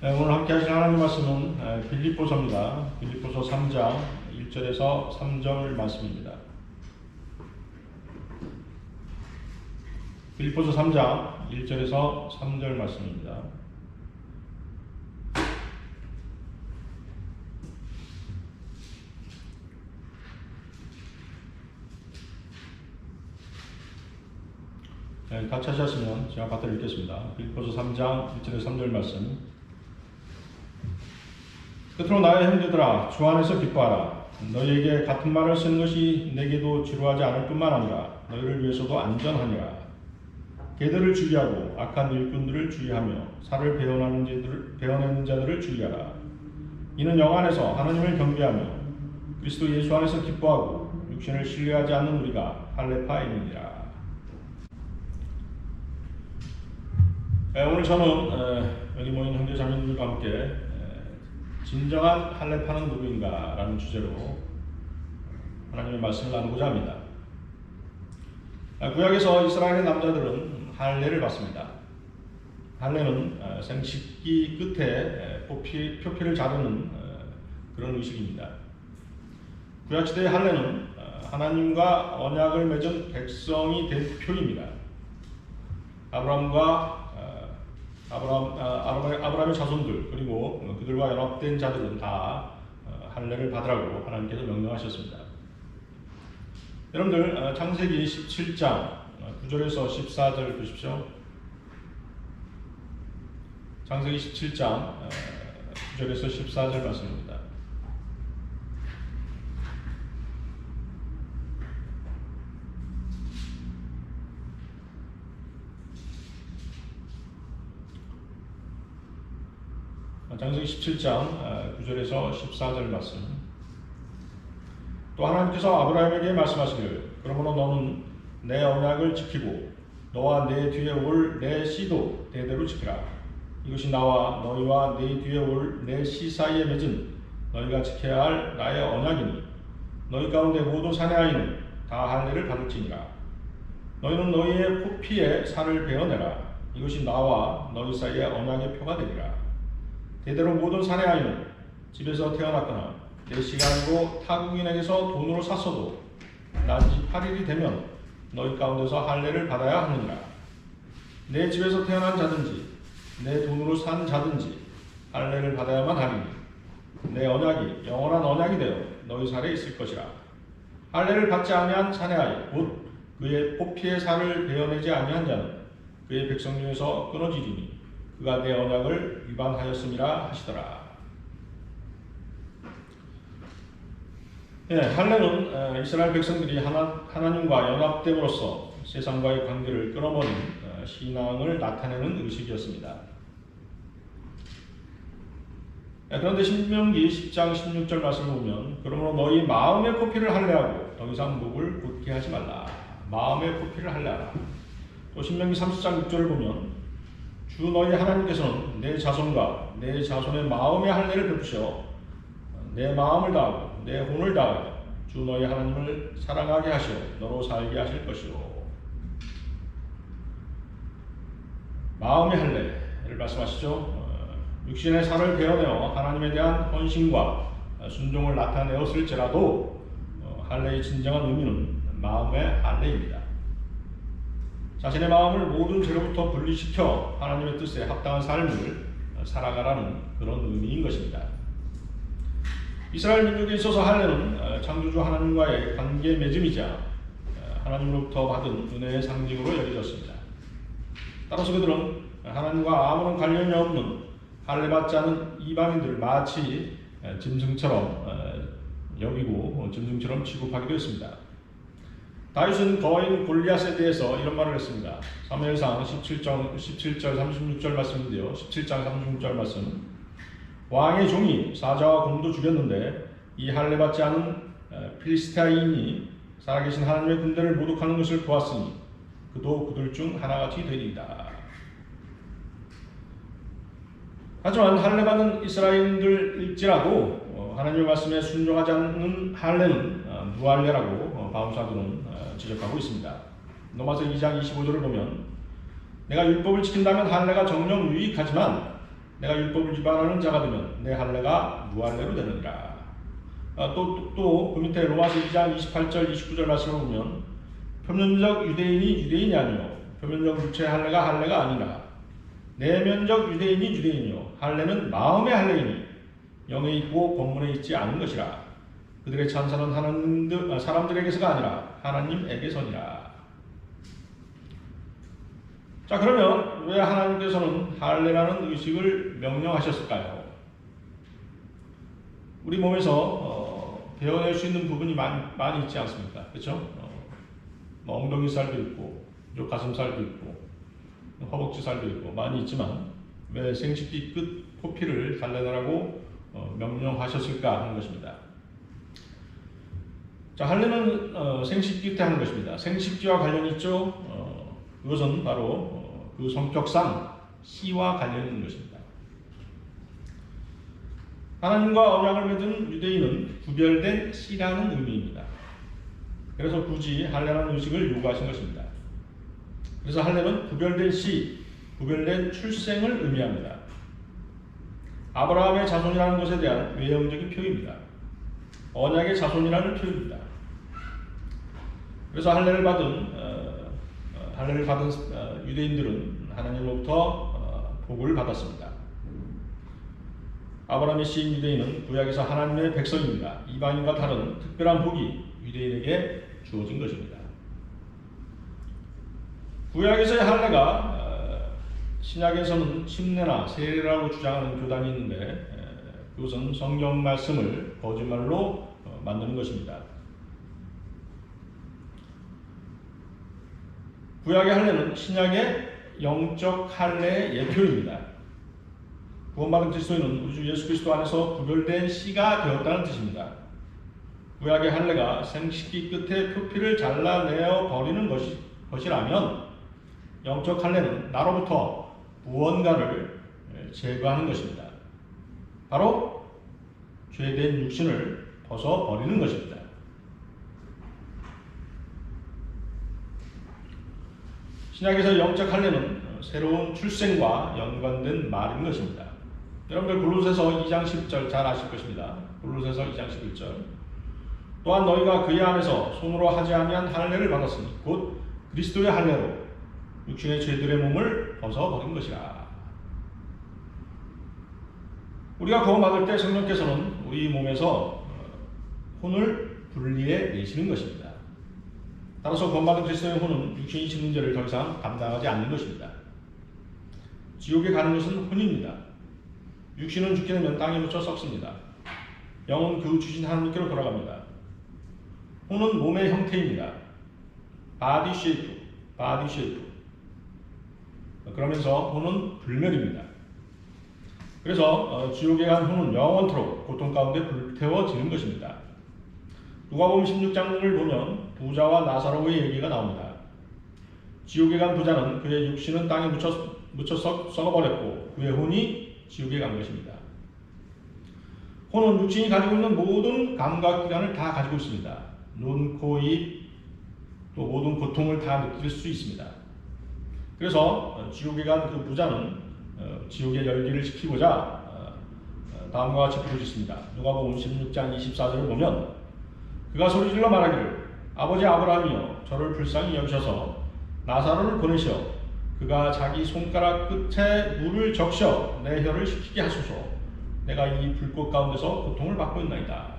오늘 함께 하실 하나님 말씀은 빌립보서입니다. 빌립보서 3장 1절에서 3절 말씀입니다. 빌립보서 3장 1절에서 3절 말씀입니다. 같이 하셨으면 제가 받들어 읽겠습니다. 빌립보서 3장 1절에서 3절 말씀. 끝으로 나의 형제들아, 주 안에서 기뻐하라. 너희에게 같은 말을 쓰는 것이 내게도 지루하지 않을 뿐만 아니라 너희를 위해서도 안전하니라. 개들을 주의하고 악한 일꾼들을 주의하며 살을 베어내는 자들을 주의하라. 이는 영 안에서 하나님을 경배하며 그리스도 예수 안에서 기뻐하고 육신을 신뢰하지 않는 우리가 할례파이니라. 오늘 저는 여기 모인 형제자매님들과 함께 진정한 할례파는 누구인가 라는 주제로 하나님의 말씀을 나누고자 합니다. 구약에서 이스라엘의 남자들은 할례를 받습니다. 할례는 생식기 끝에 표피를 자르는 그런 의식입니다. 구약시대의 할례는 하나님과 언약을 맺은 백성이 된 표입니다. 아브라함의 자손들 그리고 그들과 연합된 자들은 다 할례를 받으라고 하나님께서 명령하셨습니다. 여러분들 창세기 17장 9절에서 14절 보십시오. 창세기 17장 9절에서 14절 말씀입니다. 창세기 17장 9절에서 14절 말씀. 또 하나님께서 아브라함에게 말씀하시기를 그러므로 너는 내 언약을 지키고 너와 내 뒤에 올 내 씨도 대대로 지키라. 이것이 나와 너희와 내 뒤에 올 내 씨 사이에 맺은 너희가 지켜야 할 나의 언약이니 너희 가운데 모든 사내 아이는 다 할례를 받을지니라. 너희는 너희의 포피에 살을 베어내라. 이것이 나와 너희 사이의 언약의 표가 되리라. 대대로 모든 사내 아이는 집에서 태어났거나 내 씨가 아니고 타국인에게서 돈으로 샀어도 난지 8일이 되면 너희 가운데서 할례를 받아야 하느니라. 내 집에서 태어난 자든지 내 돈으로 산 자든지 할례를 받아야만 하리니 내 언약이 영원한 언약이 되어 너희 살에 있을 것이라. 할례를 받지 아니한 사내 아이 곧 그의 포피의 살을 베어내지 아니한 자는 그의 백성 중에서 끊어지리니 그가 내 언약을 위반하였음이라 하시더라. 할례는 이스라엘 백성들이 하나님과 연합됨으로써 세상과의 관계를 끊어버린 신앙을 나타내는 의식이었습니다. 그런데 신명기 10장 16절 말씀을 보면 그러므로 너희 마음의 포피를 할례하고 더 이상 목을 곧게 하지 말라. 마음의 포피를 할례하라. 또 신명기 30장 6절을 보면 주 너희 하나님께서는 내 자손과 내 자손의 마음의 할례를 베푸셔 내 마음을 다하고 내 혼을 다하여 주 너희 하나님을 사랑하게 하시어 너로 살게 하실 것이요. 마음의 할례를 말씀하시죠. 육신의 살을 베어내어 하나님에 대한 헌신과 순종을 나타내었을지라도 할례의 진정한 의미는 마음의 할례입니다. 자신의 마음을 모든 죄로부터 분리시켜 하나님의 뜻에 합당한 삶을 살아가라는 그런 의미인 것입니다. 이스라엘 민족에 있어서 할례는 창조주 하나님과의 관계 맺음이자 하나님으로부터 받은 은혜의 상징으로 여겨졌습니다. 따라서 그들은 하나님과 아무런 관련이 없는 할례받지 않은 이방인들을 마치 짐승처럼 여기고 짐승처럼 취급하기도 했습니다. 다윗은 거인 골리앗에 대해서 이런 말을 했습니다. 사무엘상 17절 36절 말씀인데요. 17장 36절 말씀. 왕의 종이 사자와 곰도 죽였는데 이 할례받지 않은 필리스타인이 살아계신 하나님의 군대를 모독하는 것을 보았으니 그도 그들 중 하나같이 되리이다. 하지만 할례받은 이스라엘인들일지라도 하나님의 말씀에 순종하지 않는 할례는 무할례라고 바울사도는 지적하고 있습니다. 로마서 2장 25절을 보면 내가 율법을 지킨다면 할례가 정녕 유익하지만 내가 율법을 위반하는 자가 되면 내 할례가 무할례로 되느니라. 또 그 밑에 로마서 2장 28절 29절 말씀을 보면 표면적 유대인이 유대인이 아니요 표면적 육체의 할례가 할례가 아니라 내면적 유대인이 유대인이요 할례는 마음의 할례이니 영에 있고 본문에 있지 않은 것이라. 그들의 찬사는 사람들에게서가 아니라 하나님에게서니라. 자, 그러면 왜 하나님께서는 할례라는 의식을 명령하셨을까요? 우리 몸에서 베어낼 수 있는 부분이 많이 있지 않습니까? 그렇죠? 뭐 엉덩이 살도 있고 가슴 살도 있고 허벅지 살도 있고 많이 있지만 왜 생식기 끝 포피를 잘라내라고 명령하셨을까 하는 것입니다. 자, 할례는 생식기 때 하는 것입니다. 생식기와 관련이 있죠. 그것은 바로 그 성격상 씨와 관련이 있는 것입니다. 하나님과 언약을 맺은 유대인은 구별된 씨라는 의미입니다. 그래서 굳이 할례라는 의식을 요구하신 것입니다. 그래서 할례는 구별된 씨, 구별된 출생을 의미합니다. 아브라함의 자손이라는 것에 대한 외형적인 표현입니다. 언약의 자손이라는 표현입니다. 그래서 할례를 받은 유대인들은 하나님으로부터 복을 받았습니다. 아브라함의 씨인 유대인은 구약에서 하나님의 백성입니다. 이방인과 다른 특별한 복이 유대인에게 주어진 것입니다. 구약에서의 할례가 신약에서는 침례나 세례라고 주장하는 교단이 있는데 그것은 성경 말씀을 거짓말로 만드는 것입니다. 구약의 할례는 신약의 영적 할례의 예표입니다. 구원받은 그리스도인은 우리 주 예수 그리스도 안에서 구별된 씨가 되었다는 뜻입니다. 구약의 할례가 생식기 끝에 표피를 잘라내어 버리는 것이라면 영적 할례는 나로부터 무언가를 제거하는 것입니다. 바로 죄된 육신을 벗어버리는 것입니다. 신약에서 영적 할례는 새로운 출생과 연관된 말인 것입니다. 여러분들 골로새서 2장 11절 잘 아실 것입니다. 골로새서 2장 11절 또한 너희가 그의 안에서 손으로 하지 아니한 할례를 받았으니 곧 그리스도의 할례로 육신의 죄들의 몸을 벗어버린 것이라. 우리가 구원받을 때 성령께서는 우리 몸에서 혼을 분리해 내시는 것입니다. 따라서 구원받은 그리스도의 혼은 육신이 짓는 죄를 더 이상 감당하지 않는 것입니다. 지옥에 가는 것은 혼입니다. 육신은 죽게 되면 땅에 묻혀 썩습니다. 영은 그 주신 하나님께로 돌아갑니다. 혼은 몸의 형태입니다. 바디 쉐이프. 그러면서 혼은 불멸입니다. 그래서 지옥에 간 혼은 영원토록 고통 가운데 불태워지는 것입니다. 누가복음 16장을 보면 부자와 나사로의 얘기가 나옵니다. 지옥에 간 부자는 그의 육신은 땅에 묻혀 썩어버렸고 그의 혼이 지옥에 간 것입니다. 혼은 육신이 가지고 있는 모든 감각기관을 다 가지고 있습니다. 눈, 코, 입, 또 모든 고통을 다 느낄 수 있습니다. 그래서 지옥에 간 그 부자는 지옥의 열기를 식히고자 다음과 같이 부르짖습니다. 누가복음 16장 24절을 보면 그가 소리질러 말하기를 아버지 아브라함이여 저를 불쌍히 여기셔서 나사로를 보내시어 그가 자기 손가락 끝에 물을 적셔 내 혀를 식히게 하소서. 내가 이 불꽃 가운데서 고통을 받고 있나이다.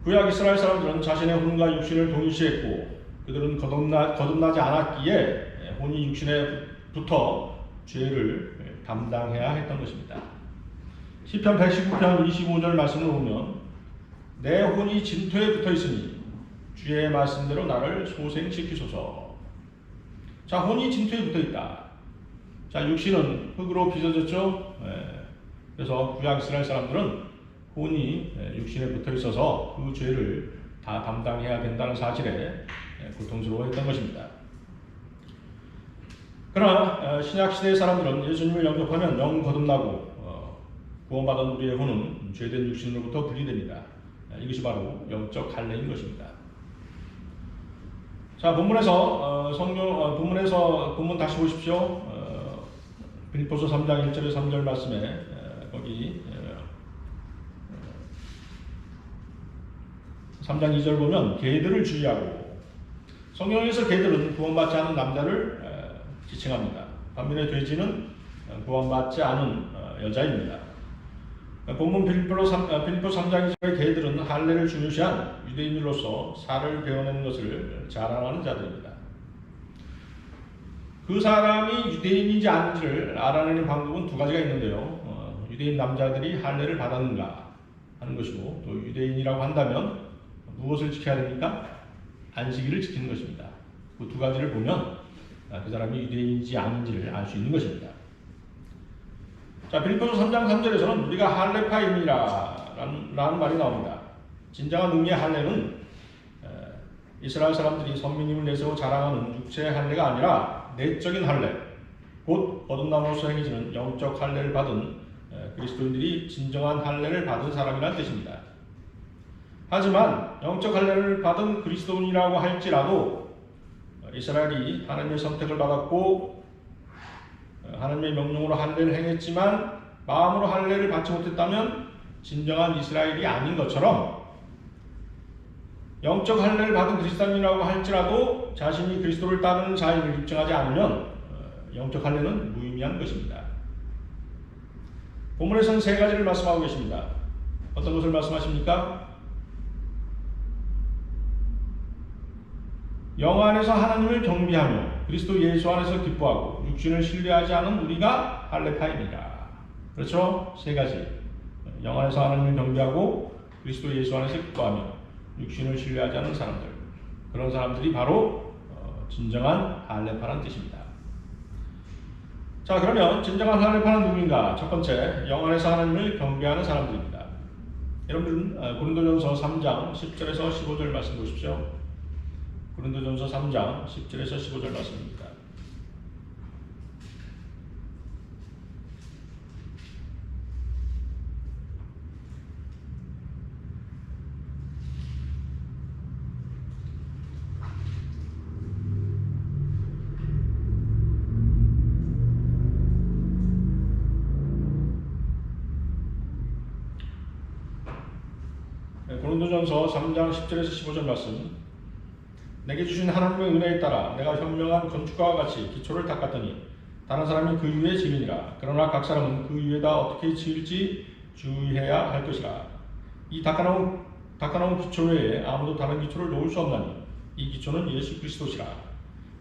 구약 이스라엘 사람들은 자신의 혼과 육신을 동일시했고 그들은 거듭나지 않았기에 혼이 육신에 붙어 죄를 담당해야 했던 것입니다. 시편 119편 25절 말씀을 보면 내 혼이 진토에 붙어 있으니 주의 말씀대로 나를 소생시키소서. 자, 혼이 진토에 붙어 있다. 자, 육신은 흙으로 빚어졌죠. 그래서 구약 이스라엘 사람들은 혼이 육신에 붙어 있어서 그 죄를 다 담당해야 된다는 사실에 고통스러워했던 것입니다. 그러나 신약 시대의 사람들은 예수님을 영접하면 영 거듭나고 구원받은 우리의 혼은 죄된 육신으로부터 분리됩니다. 이것이 바로 영적 할례인 것입니다. 자, 본문에서 본문 다시 보십시오. 빌립보서 3장 1절에 3절 말씀에 거기 3장 2절 보면 개들을 주의하고, 성경에서 개들은 구원받지 않은 남자를 지칭합니다. 반면에 돼지는 구원받지 않은 여자입니다. 본문 빌립보 3장 2절의 개들은 할례를 중요시한 유대인으로서 살을 베어내는 것을 자랑하는 자들입니다. 그 사람이 유대인인지 아닌지를 알아내는 방법은 두 가지가 있는데요. 유대인 남자들이 할례를 받았는가 하는 것이고, 또 유대인이라고 한다면 무엇을 지켜야 됩니까? 안식일을 지키는 것입니다. 그 두 가지를 보면 그 사람이 유대인인지 아닌지를 알 수 있는 것입니다. 자, 빌립보서 3장 3절에서는 우리가 할례파임이라 라는 말이 나옵니다. 진정한 의미의 할례는 이스라엘 사람들이 선민임을 내세워 자랑하는 육체의 할례가 아니라 내적인 할례, 곧 거듭남으로써 행해지는 영적 할례를 받은 그리스도인들이 진정한 할례를 받은 사람이라는 뜻입니다. 하지만 영적 할례를 받은 그리스도인이라고 할지라도 이스라엘이 하나님의 선택을 받았고 하나님의 명령으로 할례를 행했지만 마음으로 할례를 받지 못했다면 진정한 이스라엘이 아닌 것처럼, 영적 할례를 받은 그리스도인이라고 할지라도 자신이 그리스도를 따르는 자임을 입증하지 않으면 영적 할례는 무의미한 것입니다. 본문에서는 세 가지를 말씀하고 계십니다. 어떤 것을 말씀하십니까? 영 안에서 하나님을 경배하며 그리스도 예수 안에서 기뻐하고 육신을 신뢰하지 않은 우리가 할례파임이라. 그렇죠? 세 가지. 영 안에서 하나님을 경배하고 그리스도 예수 안에서 기뻐하며 육신을 신뢰하지 않는 사람들, 그런 사람들이 바로 진정한 할례파라는 뜻입니다. 자, 그러면 진정한 할례파는 누구인가? 첫 번째, 영 안에서 하나님을 경배하는 사람들입니다. 여러분 고린도전서 3장 10절에서 15절 말씀 보십시오. 고린도전서 3장 10절에서 15절 말씀입니다. 고린도전서 3장 10절에서 15절 말씀. 내게 주신 하나님의 은혜에 따라 내가 현명한 건축가와 같이 기초를 닦았더니 다른 사람이 그 위에 지으니라. 그러나 각 사람은 그 위에다 어떻게 지을지 주의해야 할 것이라. 이 닦아놓은 기초 외에 아무도 다른 기초를 놓을 수 없나니 이 기초는 예수 그리스도시라.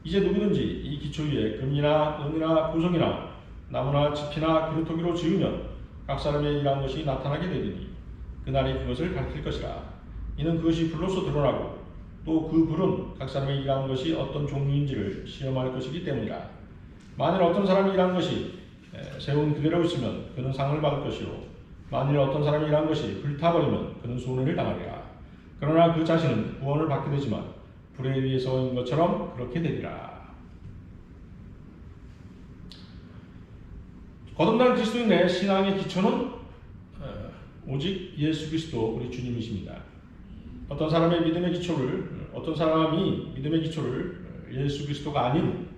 이제 누구든지 이 기초 위에 금이나 은이나 보석이나 나무나 짚이나 그루터기로 지으면 각 사람의 일한 것이 나타나게 되리니 그날이 그것을 밝힐 것이라. 이는 그것이 불로서 드러나고 또 그 불은 각 사람이 일한 것이 어떤 종류인지를 시험할 것이기 때문이라. 만일 어떤 사람이 일한 것이 세운 그대로 있으면 그는 상을 받을 것이요, 만일 어떤 사람이 일한 것이 불타버리면 그는 손해를 당하리라. 그러나 그 자신은 구원을 받게 되지만 불에 의해서인 것처럼 그렇게 되리라. 거듭난 그리스도인의 신앙의 기초는 오직 예수 그리스도 우리 주님이십니다. 어떤 사람이 믿음의 기초를 예수 그리스도가 아닌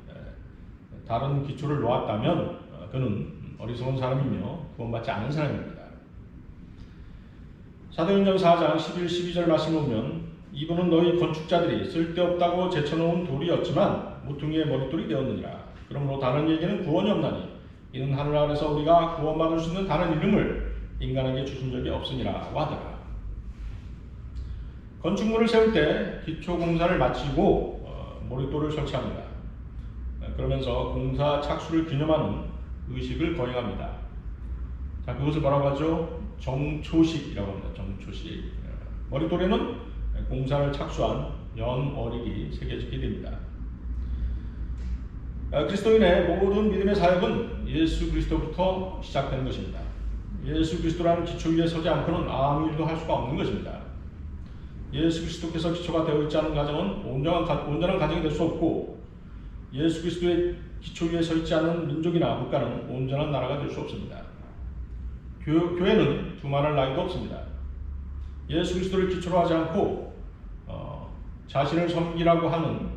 다른 기초를 놓았다면 그는 어리석은 사람이며 구원받지 않은 사람입니다. 사도행전 4장 11, 12절 말씀을 보면 이분은 너희 건축자들이 쓸데없다고 제쳐놓은 돌이었지만 모퉁이의 머릿돌이 되었느니라. 그러므로 다른 얘기는 구원이 없나니 이는 하늘 아래서 우리가 구원받을 수 있는 다른 이름을 인간에게 주신 적이 없으니라고 하더라. 건축물을 세울 때 기초 공사를 마치고 머릿돌을 설치합니다. 그러면서 공사 착수를 기념하는 의식을 거행합니다. 자, 그것을 뭐라고 하죠? 정초식이라고 합니다. 정초식. 머릿돌에는 공사를 착수한 연월일이 새겨지게 됩니다. 그리스도인의 모든 믿음의 사역은 예수 그리스도부터 시작되는 것입니다. 예수 그리스도라는 기초 위에 서지 않고는 아무 일도 할 수가 없는 것입니다. 예수 그리스도께서 기초가 되어 있지 않은 가정은 온전한 가정이 될 수 없고, 예수 그리스도의 기초 위에 서 있지 않은 민족이나 국가는 온전한 나라가 될 수 없습니다. 교회는 두말할 나위도 없습니다. 예수 그리스도를 기초로 하지 않고 자신을 섬기라고 하는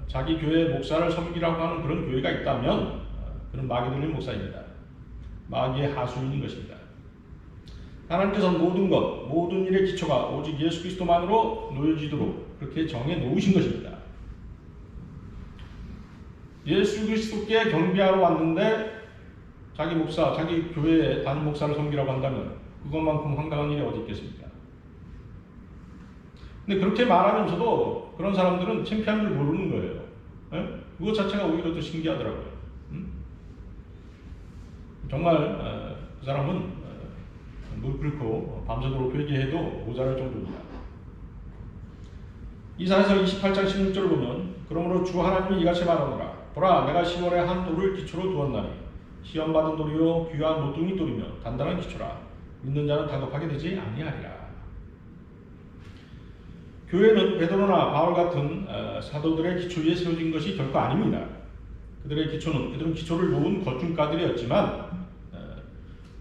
자기 교회 목사를 섬기라고 하는 그런 교회가 있다면 그는 마귀 들린 목사입니다. 마귀의 하수인인 것입니다. 하나님께서는 모든 것, 모든 일의 기초가 오직 예수 그리스도만으로 놓여지도록 그렇게 정해 놓으신 것입니다. 예수 그리스도께 경배하러 왔는데 자기 목사, 자기 교회의 담임 목사를 섬기라고 한다면 그것만큼 황당한 일이 어디 있겠습니까? 근데 그렇게 말하면서도 그런 사람들은 창피한 줄 모르는 거예요. 에? 그것 자체가 오히려 더 신기하더라고요. 정말 그 사람은 무릎 꿇고 밤새도록 회개해도 모자랄 정도입니다. 이사야서 28장 16절을 보면 그러므로 주 하나님이 이같이 말하노라. 보라, 내가 시온에 한 돌을 기초로 두었나니 시험받은 돌이요 귀한 모퉁이 돌이며 단단한 기초라. 믿는 자는 다급하게 되지 아니하리라. 교회는 베드로나 바울 같은 사도들의 기초 위에 세워진 것이 결코 아닙니다. 그들은 기초를 놓은 건축가들이었지만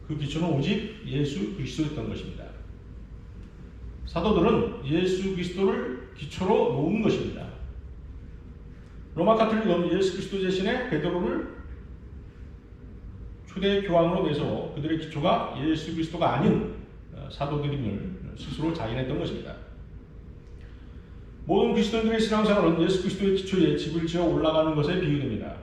그 기초는 오직 예수 그리스도였던 것입니다. 사도들은 예수 그리스도를 기초로 놓은 것입니다. 로마 가톨릭은 예수 그리스도 대신에 베드로를 초대 교황으로 내서 그들의 기초가 예수 그리스도가 아닌 사도들임을 스스로 자인했던 것입니다. 모든 그리스도인들의 신앙생활은 예수 그리스도의 기초에 집을 지어 올라가는 것에 비유됩니다.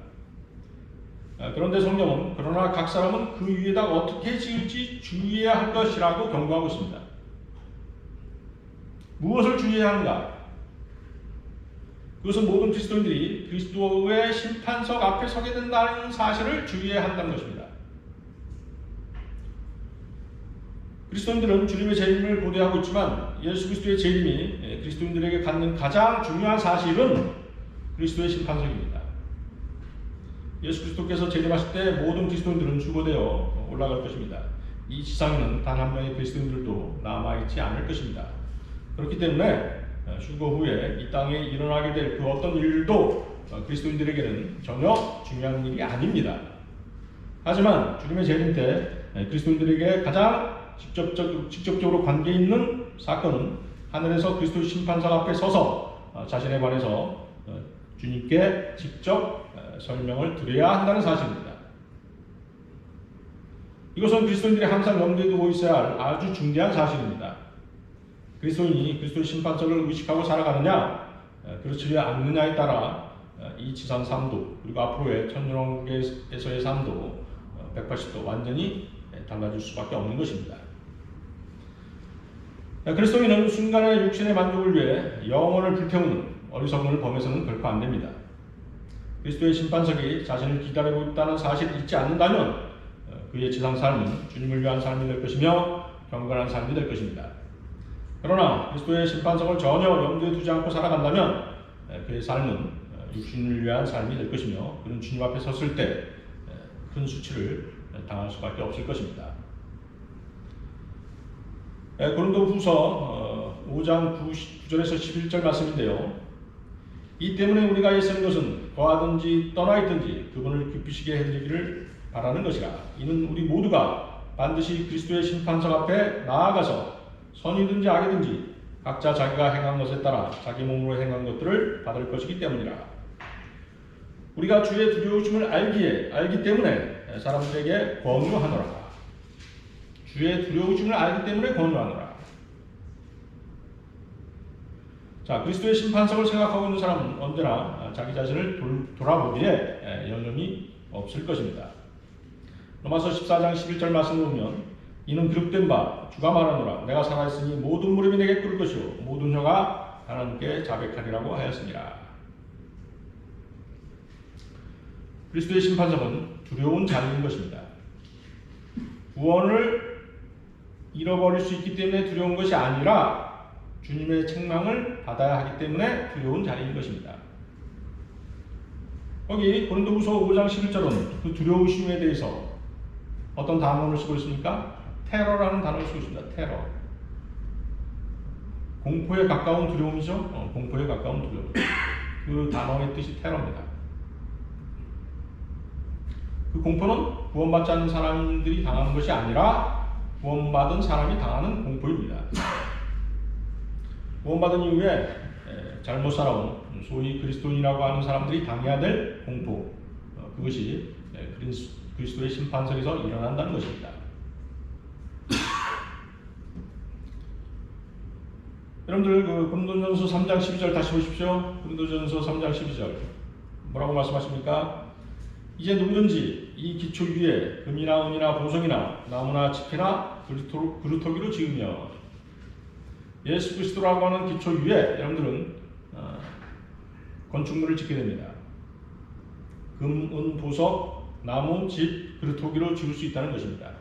그런데 성경은 그러나 각 사람은 그 위에다 어떻게 지을지 주의해야 할 것이라고 경고하고 있습니다. 무엇을 주의해야 하는가? 그것은 모든 그리스도인들이 그리스도의 심판석 앞에 서게 된다는 사실을 주의해야 한다는 것입니다. 그리스도인들은 주님의 재림을 고대하고 있지만 예수 그리스도의 재림이 그리스도인들에게 갖는 가장 중요한 사실은 그리스도의 심판석입니다. 예수 그리스도께서 재림하실 때 모든 그리스도인들은 수거되어 올라갈 것입니다. 이 지상에는 단 한 명의 그리스도인들도 남아있지 않을 것입니다. 그렇기 때문에 휴거 후에 이 땅에 일어나게 될 그 어떤 일도 그리스도인들에게는 전혀 중요한 일이 아닙니다. 하지만 주님의 재림 때 그리스도인들에게 가장 직접적으로 관계 있는 사건은 하늘에서 그리스도의 심판석 앞에 서서 자신에 관해서 주님께 직접 설명을 드려야 한다는 사실입니다. 이것은 그리스도인들이 항상 염두에 두고 있어야 할 아주 중대한 사실입니다. 그리스도인이 그리스도의 심판석을 의식하고 살아가느냐, 그렇지 않느냐에 따라 이 지상 삶도 그리고 앞으로의 천년왕국에서의 삶도 180도 완전히 달라질 수밖에 없는 것입니다. 그리스도인은 순간의 육신의 만족을 위해 영혼을 불태우는 어리석음을 범해서는 결코 안 됩니다. 그리스도의 심판석이 자신을 기다리고 있다는 사실을 잊지 않는다면 그의 지상 삶은 주님을 위한 삶이 될 것이며 경건한 삶이 될 것입니다. 그러나 그리스도의 심판석을 전혀 염두에 두지 않고 살아간다면 그의 삶은 육신을 위한 삶이 될 것이며 그는 주님 앞에 섰을 때 큰 수치를 당할 수밖에 없을 것입니다. 고린도후서 5장 9절에서 11절 말씀인데요. 이 때문에 우리가 애쓰는 것은 거하든지 떠나 있든지 그분을 기쁘시게 해드리기를 바라는 것이라. 이는 우리 모두가 반드시 그리스도의 심판석 앞에 나아가서 선이든지 악이든지 각자 자기가 행한 것에 따라 자기 몸으로 행한 것들을 받을 것이기 때문이라. 우리가 주의 두려우심을 알기 때문에 사람들에게 권유하노라. 주의 두려우심을 알기 때문에 권유하노라. 자, 그리스도의 심판석을 생각하고 있는 사람은 언제나 자기 자신을 돌아보기에 여념이 없을 것입니다. 로마서 14장 11절 말씀을 보면 이는 기록된 바 주가 말하노라. 내가 살아있으니 모든 무릎이 내게 꿇을 것이요 모든 혀가 하나님께 자백하리라고 하였습니다. 그리스도의 심판석은 두려운 자리인 것입니다. 구원을 잃어버릴 수 있기 때문에 두려운 것이 아니라 주님의 책망을 받아야 하기 때문에 두려운 자리인 것입니다. 거기 고린도후서 5장 11절은 그 두려우심에 대해서 어떤 단어를 쓰고 있습니까? 테러라는 단어를 쓰고 있습니다. 테러. 공포에 가까운 두려움이죠. 공포에 가까운 두려움. 그 단어의 뜻이 테러입니다. 그 공포는 구원받지 않는 사람들이 당하는 것이 아니라 구원받은 사람이 당하는 공포입니다. 구원받은 이후에 잘못 살아온 소위 그리스도인이라고 하는 사람들이 당해야 될 공포, 그 그것이 그리스도의 심판석에서 일어난다는 것입니다. 여러분들 고린도전서 3장 12절 다시 보십시오. 고린도전서 3장 12절 뭐라고 말씀하십니까? 이제 누구든지 이 기초 위에 금이나 은이나 보석이나 나무나 지폐나 그루터기로 지으며 예수 그리스도라고 하는 기초 위에 여러분들은 건축물을 짓게 됩니다. 금, 은, 보석, 나무, 집, 그루터기로 지을 수 있다는 것입니다.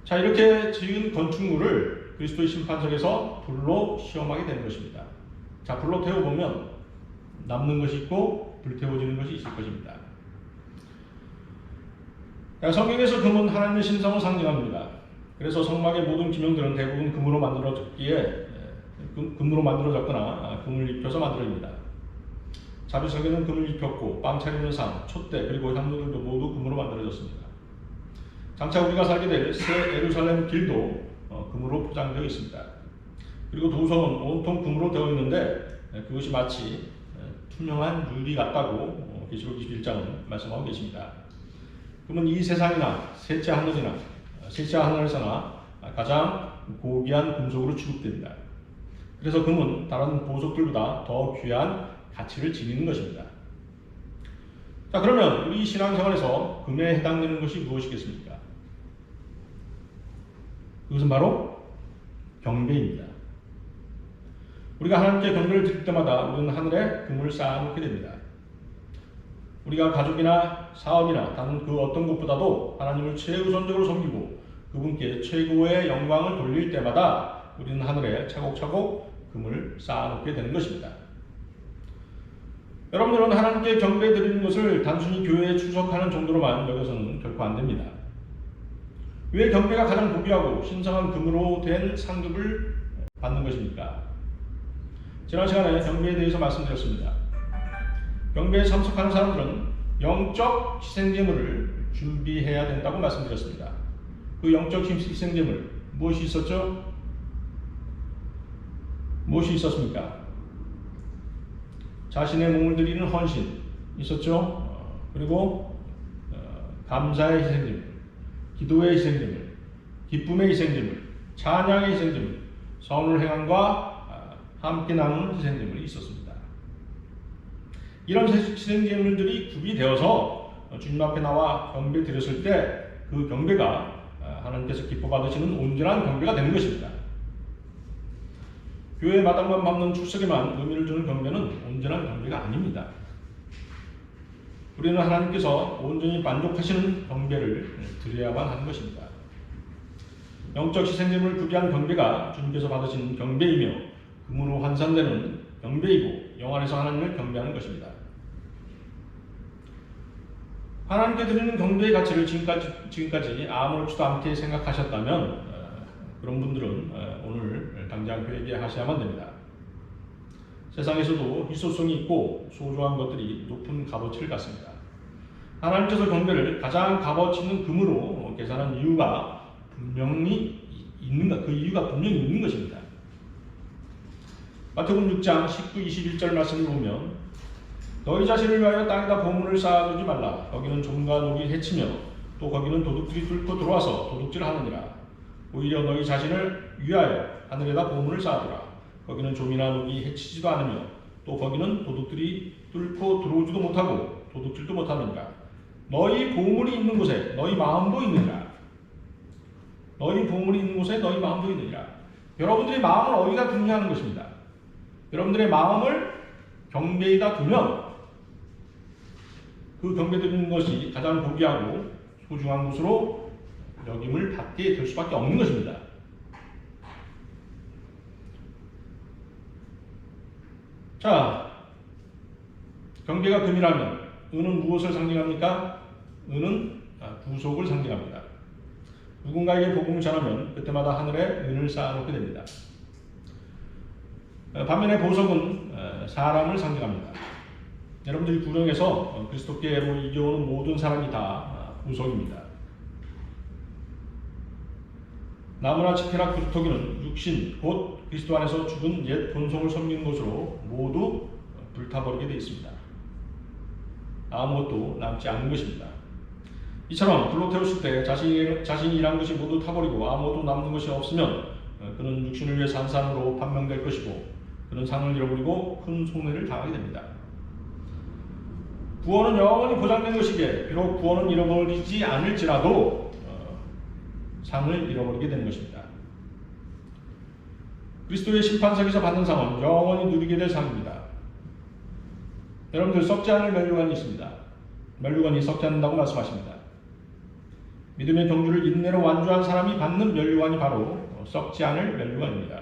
자, 이렇게 지은 건축물을 그리스도의 심판석에서 불로 시험하게 되는 것입니다. 자, 불로 태워보면 남는 것이 있고 불태워지는 것이 있을 것입니다. 성경에서 금은 하나님의 신성을 상징합니다. 그래서 성막의 모든 기명들은 대부분 금으로 만들어졌기에 금으로 만들어졌거나 금을 입혀서 만들어집니다. 자비석에는 금을 입혔고 빵 차리는 상, 촛대 그리고 향로들도 모두 금으로 만들어졌습니다. 장차 우리가 살게 될 새 예루살렘 길도 금으로 포장되어 있습니다. 그리고 도성은 온통 금으로 되어 있는데 그것이 마치 투명한 유리 같다고 계시록 21장은 말씀하고 계십니다. 금은 이 세상이나 셋째 하늘에서나 가장 고귀한 금속으로 취급됩니다. 그래서 금은 다른 보석들보다 더 귀한 가치를 지니는 것입니다. 자, 그러면 우리 신앙생활에서 금에 해당되는 것이 무엇이겠습니까? 그것은 바로 경배입니다. 우리가 하나님께 경배를 드릴 때마다 우리는 하늘에 금을 쌓아놓게 됩니다. 우리가 가족이나 사업이나 다른 그 어떤 것보다도 하나님을 최우선적으로 섬기고 그분께 최고의 영광을 돌릴 때마다 우리는 하늘에 차곡차곡 금을 쌓아놓게 되는 것입니다. 여러분들은 하나님께 경배 드리는 것을 단순히 교회에 출석하는 정도로만 여겨서는 결코 안 됩니다. 왜 경배가 가장 고귀하고 신성한 금으로 된 상급을 받는 것입니까? 지난 시간에 경배에 대해서 말씀드렸습니다. 경배에 참석하는 사람들은 영적 희생제물을 준비해야 된다고 말씀드렸습니다. 그 영적 희생제물 무엇이 있었죠? 무엇이 있었습니까? 자신의 몸을 드리는 헌신 있었죠? 그리고 감사의 희생제물, 기도의 희생제물, 기쁨의 희생제물, 찬양의 희생제물, 선을 행함과 함께 나누는 희생제물이 있었습니다. 이런 희생제물들이 구비되어서 주님 앞에 나와 경배 드렸을 때 그 경배가 하나님께서 기뻐 받으시는 온전한 경배가 되는 것입니다. 교회 마당만 밟는 출석에만 의미를 주는 경배는 온전한 경배가 아닙니다. 우리는 하나님께서 온전히 만족하시는 경배를 드려야만 하는 것입니다. 영적 희생제물을 구비한 경배가 주님께서 받으신 경배이며 금으로 환산되는 경배이고 영 안에서 하나님을 경배하는 것입니다. 하나님께 드리는 경배의 가치를 지금까지 아무렇지도 않게 생각하셨다면 그런 분들은 오늘 당장 회개하셔야만 됩니다. 세상에서도 희소성이 있고 소중한 것들이 높은 값어치를 갖습니다. 하나님께서 경배를 가장 값어치 있는 금으로 계산한 이유가 분명히 있는 것입니다. 마태복음 6장 19, 21절 말씀을 보면 너희 자신을 위하여 땅에다 보물을 쌓아두지 말라. 거기는 좀과 녹이 해치며 또 거기는 도둑들이 뚫고 들어와서 도둑질하느니라. 오히려 너희 자신을 위하여 하늘에다 보물을 쌓아두라. 거기는 좀이나 녹이 해치지도 않으며 또 거기는 도둑들이 뚫고 들어오지도 못하고 도둑질도 못하느니라. 너희 보물이 있는 곳에 너희 마음도 있느니라. 너희 보물이 있는 곳에 너희 마음도 있느니라. 여러분들의 마음은 어디다 두느냐 하는 것입니다. 여러분들의 마음을 경배에다 두면 그 경배드리는 것이 가장 고귀하고 소중한 것으로 여김을 받게 될 수밖에 없는 것입니다. 자, 경배가 금이라면 은은 무엇을 상징합니까? 은은 구속을 상징합니다. 누군가에게 복음을 전하면 그때마다 하늘에 은을 쌓아놓게 됩니다. 반면에 보석은 사람을 상징합니다. 여러분들이 구령에서 그리스도께로 이겨오는 모든 사람이 다 보석입니다. 나무나 지폐나 그루터기는 육신 곧 그리스도 안에서 죽은 옛 본성을 섬기는 것으로 모두 불타버리게 되어 있습니다. 아무것도 남지 않는 것입니다. 이처럼 불로 태우실 때 자신이 일한 것이 모두 타버리고 아무것도 남는 것이 없으면 그는 육신을 위해 산산으로 판명될 것이고 그는 상을 잃어버리고 큰 손해를 당하게 됩니다. 구원은 영원히 보장된 것이기에 비록 구원은 잃어버리지 않을지라도 상을 잃어버리게 되는 것입니다. 그리스도의 심판석에서 받는 상은 영원히 누리게 될 상입니다. 여러분들 썩지 않을 면류관이 있습니다. 면류관이 썩지 않는다고 말씀하십니다. 믿음의 경주를 인내로 완주한 사람이 받는 면류관이 바로 썩지 않을 면류관입니다.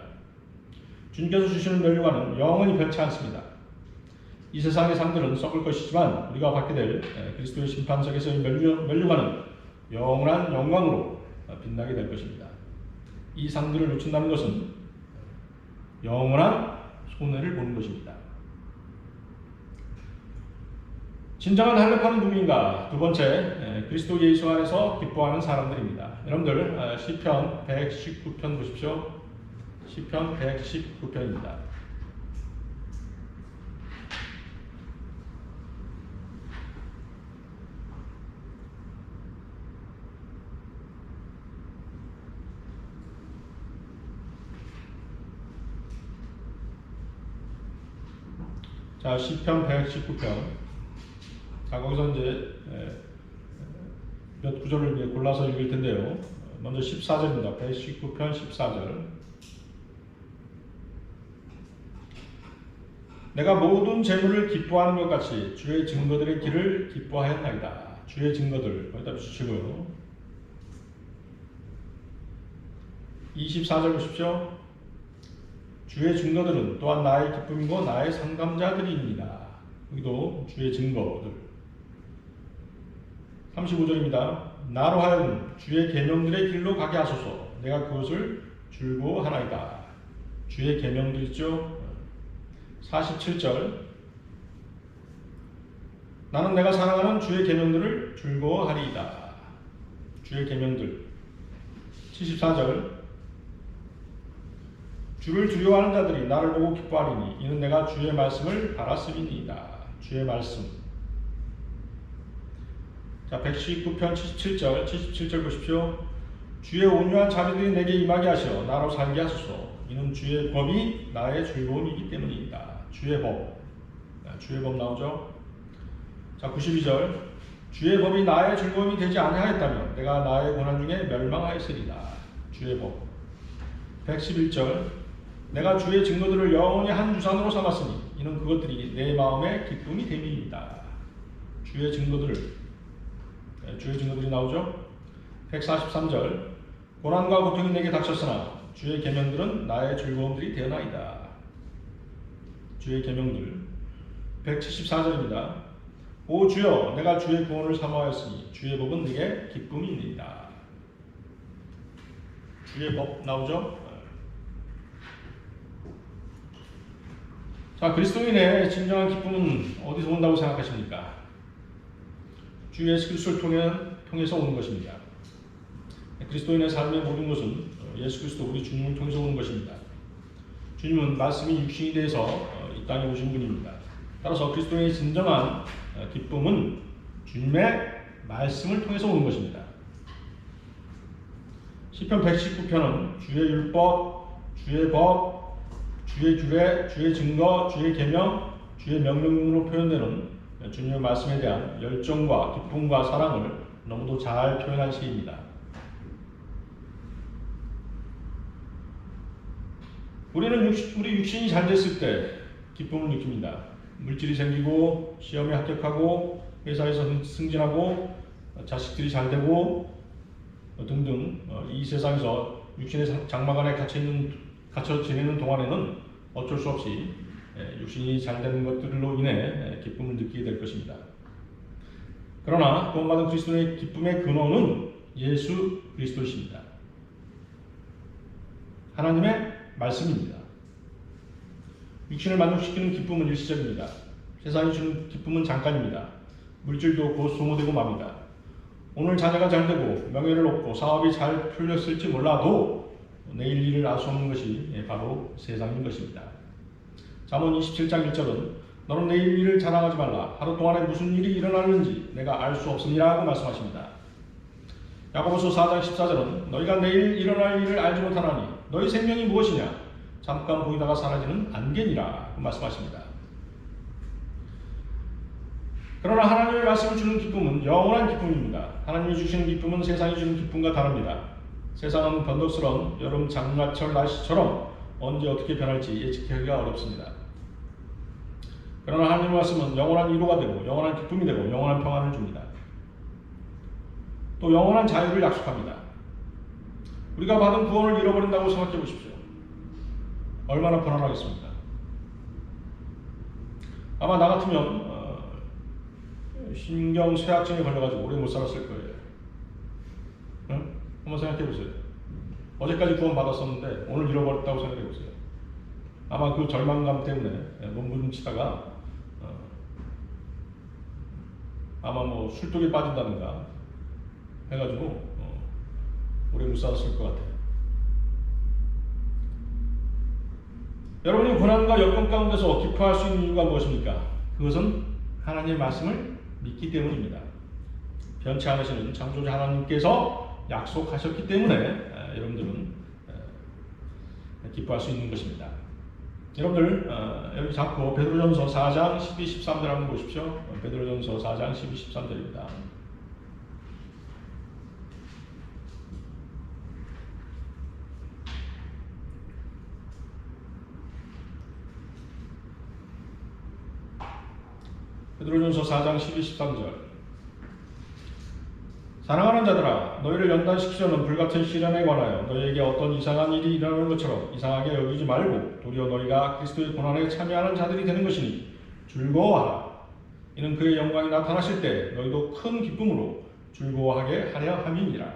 주님께서 주시는 면류관은 영원히 변치 않습니다. 이 세상의 상들은 썩을 것이지만 우리가 받게 될 그리스도의 심판석에서의 면류관은 영원한 영광으로 빛나게 될 것입니다. 이 상들을 놓친다는 것은 영원한 손해를 보는 것입니다. 진정한 할례파는 누구인가? 두 번째, 그리스도 예수 안에서 기뻐하는 사람들입니다. 여러분들 시편 119편 보십시오. 시편 119편입니다. 자, 시편 119편. 자, 거기서 이제 몇 구절을 이제 골라서 읽을 텐데요. 먼저 14절입니다. 119편 14절. 내가 모든 재물을 기뻐하는 것 같이 주의 증거들의 길을 기뻐하였나이다. 주의 증거들, 거기다 붙이시고요. 24절 보십시오. 주의 증거들은 또한 나의 기쁨이고 나의 상담자들입니다. 여기도 주의 증거들. 35절입니다. 나로 하여금 주의 계명들의 길로 가게 하소서. 내가 그것을 즐거워하나이다. 주의 계명들 있죠. 47절. 나는 내가 사랑하는 주의 계명들을 즐거워하리이다. 주의 계명들. 74절. 주를 두려워하는 자들이 나를 보고 기뻐하리니 이는 내가 주의 말씀을 알았음이니이다. 주의 말씀. 자, 119편 77절 보십시오. 주의 온유한 자비들이 내게 임하게 하시어 나로 살게 하소서. 이는 주의 법이 나의 즐거움이기 때문이다. 주의 법. 주의 법 나오죠. 자, 92절. 주의 법이 나의 즐거움이 되지 아니하였다면 내가 나의 고난 중에 멸망하였으리다. 주의 법. 111절. 내가 주의 증거들을 영원히 한 주산으로 삼았으니 이는 그것들이 내 마음의 기쁨이 됨이니이다. 주의 증거들. 주의 증거들이 나오죠. 143절. 고난과 고통이 내게 닥쳤으나 주의 계명들은 나의 즐거움들이 되어나이다. 주의 계명들. 174절입니다. 오 주여, 내가 주의 구원을 사모하였으니 주의 법은 내게 기쁨이니이다. 주의 법 나오죠. 자, 그리스도인의 진정한 기쁨은 어디서 온다고 생각하십니까? 주 예수 그리스도를 통해서 오는 것입니다. 그리스도인의 삶의 모든 것은 예수 그리스도 우리 주님을 통해서 오는 것입니다. 주님은 말씀이 육신이 되어서 이 땅에 오신 분입니다. 따라서 그리스도인의 진정한 기쁨은 주님의 말씀을 통해서 오는 것입니다. 시편 119편은 주의 율법, 주의 법, 주의 규례, 주의 증거, 주의 계명, 주의 명령으로 표현되는 주님의 말씀에 대한 열정과 기쁨과 사랑을 너무도 잘 표현한 시입니다. 우리는 우리 육신이 잘 됐을 때 기쁨을 느낍니다. 물질이 생기고 시험에 합격하고 회사에서 승진하고 자식들이 잘 되고 등등 이 세상에서 육신의 장막 안에 갇혀 지내는 동안에는 어쩔 수 없이 육신이 잘 되는 것들로 인해 기쁨을 느끼게 될 것입니다. 그러나 구원받은 그리스도의 기쁨의 근원은 예수 그리스도이십니다. 하나님의 말씀입니다. 육신을 만족시키는 기쁨은 일시적입니다. 세상이 주는 기쁨은 잠깐입니다. 물질도 곧 소모되고 맙니다. 오늘 자녀가 잘 되고 명예를 얻고 사업이 잘 풀렸을지 몰라도 내일 일을 알 수 없는 것이 바로 세상인 것입니다. 잠언 27장 1절은 너는 내일 일을 자랑하지 말라. 하루 동안에 무슨 일이 일어나는지 내가 알 수 없으니라 하고 말씀하십니다. 야고보서 4장 14절은 너희가 내일 일어날 일을 알지 못하나니 너희 생명이 무엇이냐 잠깐 보이다가 사라지는 안개니라 하고 말씀하십니다. 그러나 하나님의 말씀을 주는 기쁨은 영원한 기쁨입니다. 하나님이 주시는 기쁨은 세상이 주는 기쁨과 다릅니다. 세상은 변덕스러운 여름 장마철 날씨처럼 언제 어떻게 변할지 예측하기가 어렵습니다. 그러나 하나님의 말씀은 영원한 위로가 되고 영원한 기쁨이 되고 영원한 평안을 줍니다. 또 영원한 자유를 약속합니다. 우리가 받은 구원을 잃어버린다고 생각해 보십시오. 얼마나 불안하겠습니까? 아마 나 같으면 신경쇠약증에 걸려가지고 오래 못 살았을 거예요. 응? 한번 생각해 보세요. 어제까지 구원 받았었는데 오늘 잃어버렸다고 생각해 보세요. 아마 그 절망감 때문에 몸부림치다가 아마 뭐 술독에 빠진다든가 해가지고 오래 못 살았을 것 같아요. 여러분이 고난과 역경 가운데서 기뻐할 수 있는 이유가 무엇입니까? 그것은 하나님의 말씀을 믿기 때문입니다. 변치 않으시는 창조자 하나님께서 약속하셨기 때문에 여러분들은 기뻐할 수 있는 것입니다. 여러분들 여기 잡고 베드로전서 4장 12, 13절 한번 보십시오. 베드로전서 4장 12, 13절입니다. 베드로전서 4장 12, 13절 사랑하는 자들아 너희를 연단시키려는 불같은 시련에 관하여 너희에게 어떤 이상한 일이 일어나는 것처럼 이상하게 여기지 말고 도리어 너희가 그리스도의 고난에 참여하는 자들이 되는 것이니 즐거워하라. 이는 그의 영광이 나타나실 때 너희도 큰 기쁨으로 즐거워하게 하려 함이니라.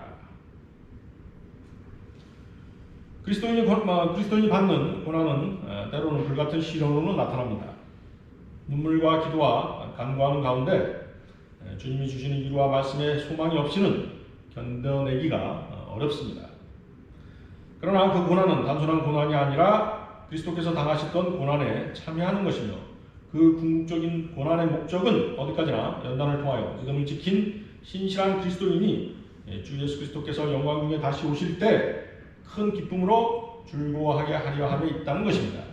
그리스도인이 받는 고난은 때로는 불같은 시련으로 나타납니다. 눈물과 기도와 간구하는 가운데 주님이 주시는 위로와 말씀에 소망이 없이는 견뎌내기가 어렵습니다. 그러나 그 고난은 단순한 고난이 아니라 그리스도께서 당하셨던 고난에 참여하는 것이며 그 궁극적인 고난의 목적은 어디까지나 연단을 통하여 믿음을 지킨 신실한 그리스도인이 주 예수 그리스도께서 영광 중에 다시 오실 때 큰 기쁨으로 즐거워하게 하려 함에 있다는 것입니다.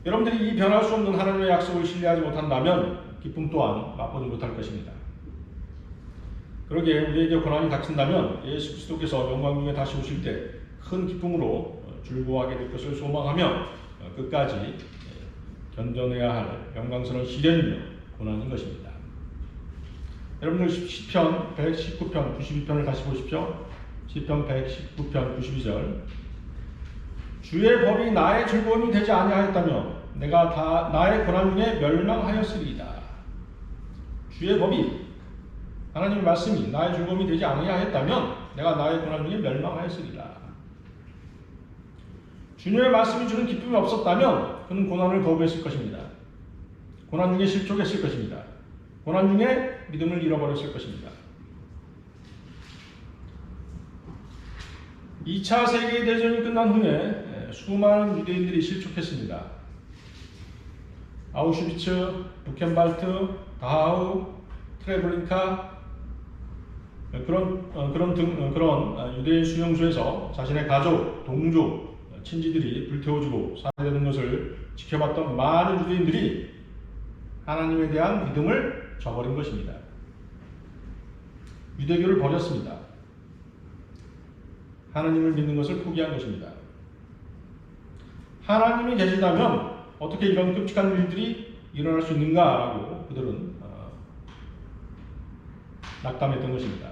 여러분들이 이 변할 수 없는 하나님의 약속을 신뢰하지 못한다면 기쁨 또한 맛보지 못할 것입니다. 그러기에 우리에게 고난이 닥친다면 예수 그리스도께서 영광 중에 다시 오실 때 큰 기쁨으로 즐거워하게 될 것을 소망하며 끝까지 견뎌내야 할 영광스러운 시련이며 고난인 것입니다. 여러분들 시편 119편 92편을 다시 보십시오. 시편 119편 92절 주의 법이 나의 즐거움이 되지 아니하였다면 내가 다 나의 고난 중에 멸망하였으리이다. 주의 법이 하나님의 말씀이 나의 즐거움이 되지 아니하였다면 내가 나의 고난 중에 멸망하였으리이다. 주님의 말씀이 주는 기쁨이 없었다면 그는 고난을 거부했을 것입니다. 고난 중에 실족했을 것입니다. 고난 중에 믿음을 잃어버렸을 것입니다. 2차 세계대전이 끝난 후에 수많은 유대인들이 실족했습니다. 아우슈비츠, 부켄발트, 다하우, 트레블린카 그런 유대인 수용소에서 자신의 가족, 동족, 친지들이 불태워지고 살해되는 것을 지켜봤던 많은 유대인들이 하나님에 대한 믿음을 저버린 것입니다. 유대교를 버렸습니다. 하나님을 믿는 것을 포기한 것입니다. 하나님이 계시다면 어떻게 이런 끔찍한 일들이 일어날 수 있는가라고 그들은 낙담했던 것입니다.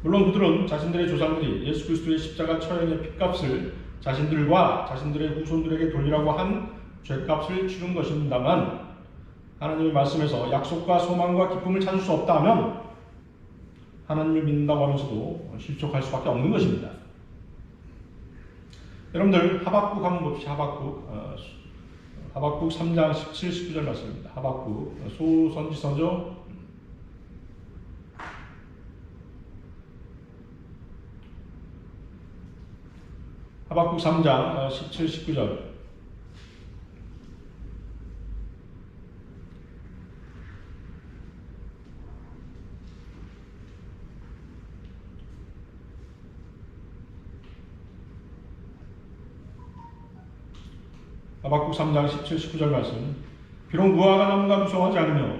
물론 그들은 자신들의 조상들이 예수 그리스도의 십자가 처형의 핏값을 자신들과 자신들의 후손들에게 돌리라고 한 죄값을 치른 것입니다만 하나님의 말씀에서 약속과 소망과 기쁨을 찾을 수 없다면 하나님을 믿는다고 하면서도 실족할 수밖에 없는 것입니다. 여러분들 하박국 한번 봅시다. 하박국 3장 17, 19절 말씀입니다. 하박국 소선지서죠. 하박국 3장 17, 19절. 하박국 3장 17, 19절 말씀. 비록 무화과 나무가 무성하지 않으며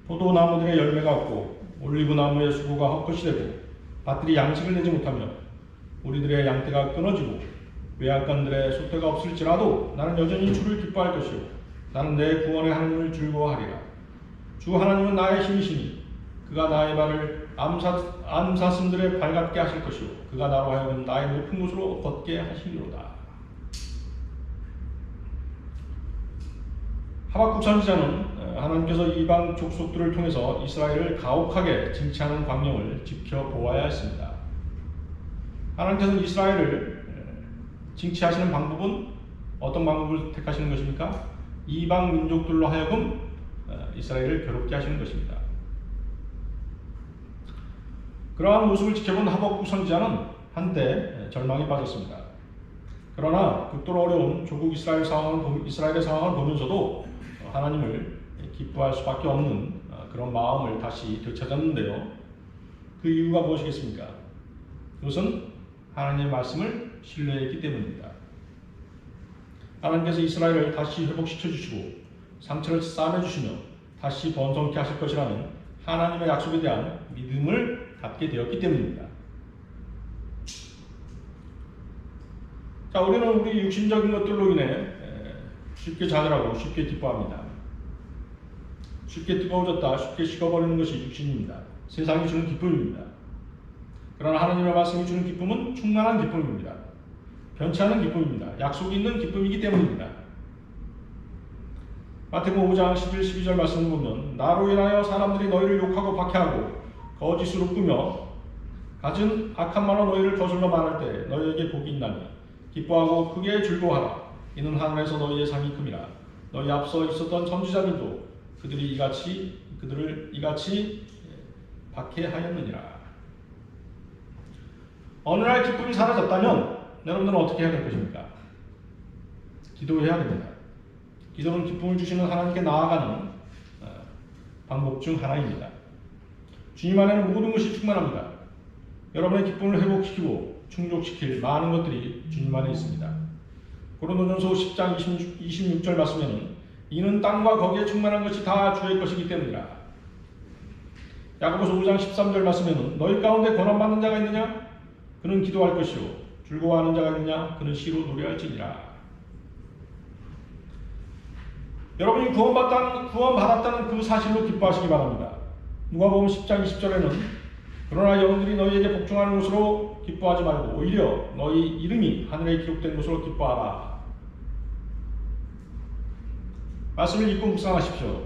포도나무들의 열매가 없고 올리브나무의 수고가 헛것이 되고 밭들이 양식을 내지 못하며 우리들의 양떼가 끊어지고 외양간들의 소떼가 없을지라도 나는 여전히 주를 기뻐할 것이요 나는 내 구원의 하나님을 즐거워하리라. 주 하나님은 나의 힘이시니 그가 나의 발을 암사슴들의 발 같게 하실 것이요 그가 나로 하여금 나의 높은 곳으로 걷게 하시리로다. 하박국 선지자는 하나님께서 이방 족속들을 통해서 이스라엘을 가혹하게 징치하는 광경을 지켜보아야 했습니다. 하나님께서는 이스라엘을 징치하시는 방법은 어떤 방법을 택하시는 것입니까? 이방 민족들로 하여금 이스라엘을 괴롭게 하시는 것입니다. 그러한 모습을 지켜본 하박국 선지자는 한때 절망에 빠졌습니다. 그러나 극도로 어려운 조국 이스라엘의 상황을 보면서도 하나님을 기뻐할 수밖에 없는 그런 마음을 다시 되찾았는데요. 그 이유가 무엇이겠습니까? 그것은 하나님의 말씀을 신뢰했기 때문입니다. 하나님께서 이스라엘을 다시 회복시켜 주시고 상처를 싸매 주시며 다시 번성케 하실 것이라는 하나님의 약속에 대한 믿음을 갖게 되었기 때문입니다. 자, 우리는 우리 육신적인 것들로 인해 쉽게 좌절하고 쉽게 기뻐합니다. 쉽게 뜨거워졌다, 쉽게 식어버리는 것이 육신입니다. 세상이 주는 기쁨입니다. 그러나 하나님의 말씀이 주는 기쁨은 충만한 기쁨입니다. 변치 않은 기쁨입니다. 약속이 있는 기쁨이기 때문입니다. 마태복음 5장 11, 12절 말씀을 보면 나로 인하여 사람들이 너희를 욕하고 박해하고 거짓으로 꾸며 가진 악한 말로 너희를 거슬러 말할 때 너희에게 복이 있나니 기뻐하고 크게 즐거워하라. 이는 하늘에서 너희의 상이 큼이라. 너희 앞서 있었던 선지자들도 그들을 이같이 박해하였느니라. 어느 날 기쁨이 사라졌다면 여러분들은 어떻게 해야 될 것입니까? 기도해야 됩니다. 기도는 기쁨을 주시는 하나님께 나아가는 방법 중 하나입니다. 주님 안에는 모든 것이 충만합니다. 여러분의 기쁨을 회복시키고 충족시킬 많은 것들이 주님 안에 있습니다. 고린도전서 10장 26절 말씀에는 이는 땅과 거기에 충만한 것이 다 주의 것이기 때문이라. 야고보서 5장 13절 말씀에는 너희 가운데 고난받는 자가 있느냐? 그는 기도할 것이요 즐거워하는 자가 있느냐? 그는 시로 노래할지니라. 여러분이 구원받았다는 그 사실로 기뻐하시기 바랍니다. 누가복음 10장 20절에는 그러나 영들이 너희에게 복종하는 것으로 기뻐하지 말고 오히려 너희 이름이 하늘에 기록된 것으로 기뻐하라. 말씀을 읽고 묵상하십시오.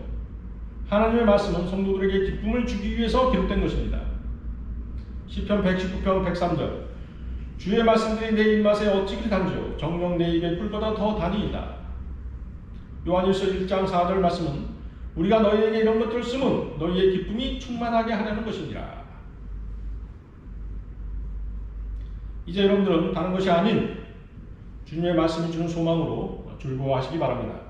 하나님의 말씀은 성도들에게 기쁨을 주기 위해서 기록된 것입니다. 시편 119편 103절 주의 말씀들이 내 입맛에 어찌 그리 단지요 정녕 내 입에 꿀보다 더 단이이다. 요한일서 1장 4절 말씀은 우리가 너희에게 이런 것들을 쓰면 너희의 기쁨이 충만하게 하려는 것이니라. 이제 여러분들은 다른 것이 아닌 주님의 말씀이 주는 소망으로 즐거워하시기 바랍니다.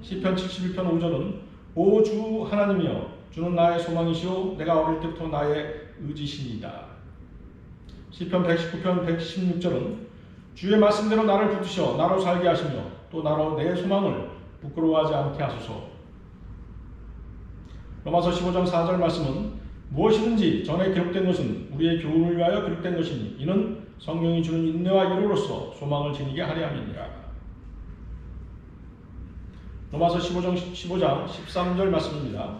시편 71편 5절은 오 주 하나님이여 주는 나의 소망이시오 내가 어릴 때부터 나의 의지시니이다. 시편 119편 116절은 주의 말씀대로 나를 붙드셔 나로 살게 하시며 또 나로 내 소망을 부끄러워하지 않게 하소서. 로마서 15장 4절 말씀은 무엇이든지 전에 기록된 것은 우리의 교훈을 위하여 기록된 것이니 이는 성령이 주는 인내와 위로로서 소망을 지니게 하려 함이니라. 로마서 15장 13절 말씀입니다.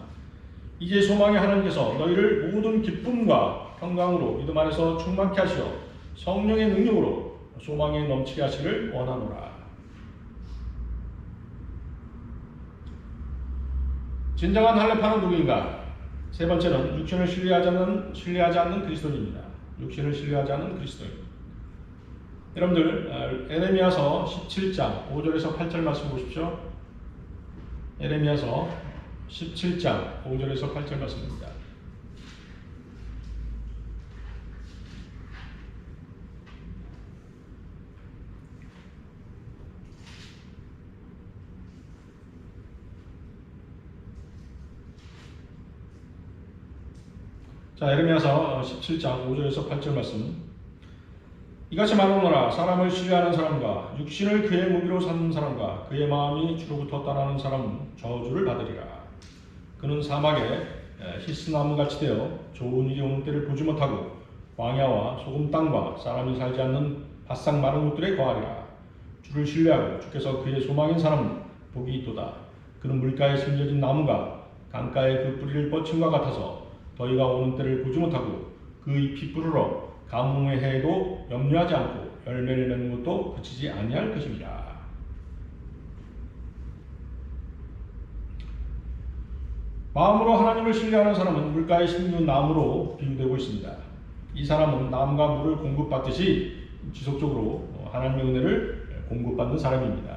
이제 소망의 하나님께서 너희를 모든 기쁨과 평강으로 믿음 안에서 충만케 하시어 성령의 능력으로 소망에 넘치게 하시기를 원하노라. 진정한 할례파는 누구인가? 세 번째는 육신을 신뢰하지 않는 그리스도인입니다. 육신을 신뢰하지 않는 그리스도인. 여러분들 에레미야서 17장 5절에서 8절 말씀 보십시오. 에레미야서 17장 5절에서 8절 말씀입니다. 자, 에레미야서 17장 5절에서 8절 말씀. 이같이 말하노라. 사람을 신뢰하는 사람과 육신을 그의 무기로 삼는 사람과 그의 마음이 주로부터 떠나는 사람은 저주를 받으리라. 그는 사막에 히스나무같이 되어 좋은 일이 오는 때를 보지 못하고 광야와 소금 땅과 사람이 살지 않는 바싹 마른 곳들에 거하리라. 주를 신뢰하고 주께서 그의 소망인 사람은 복이 있도다. 그는 물가에 심겨진 나무가 강가에 그 뿌리를 뻗침과 같아서 더위가 오는 때를 보지 못하고 그 잎이 부르러 가뭄의 해에도 염려하지 않고 열매를 맺는 것도 그치지 아니할 것입니다. 마음으로 하나님을 신뢰하는 사람은 물가에 심는 나무로 비유되고 있습니다. 이 사람은 나무가 물을 공급받듯이 지속적으로 하나님의 은혜를 공급받는 사람입니다.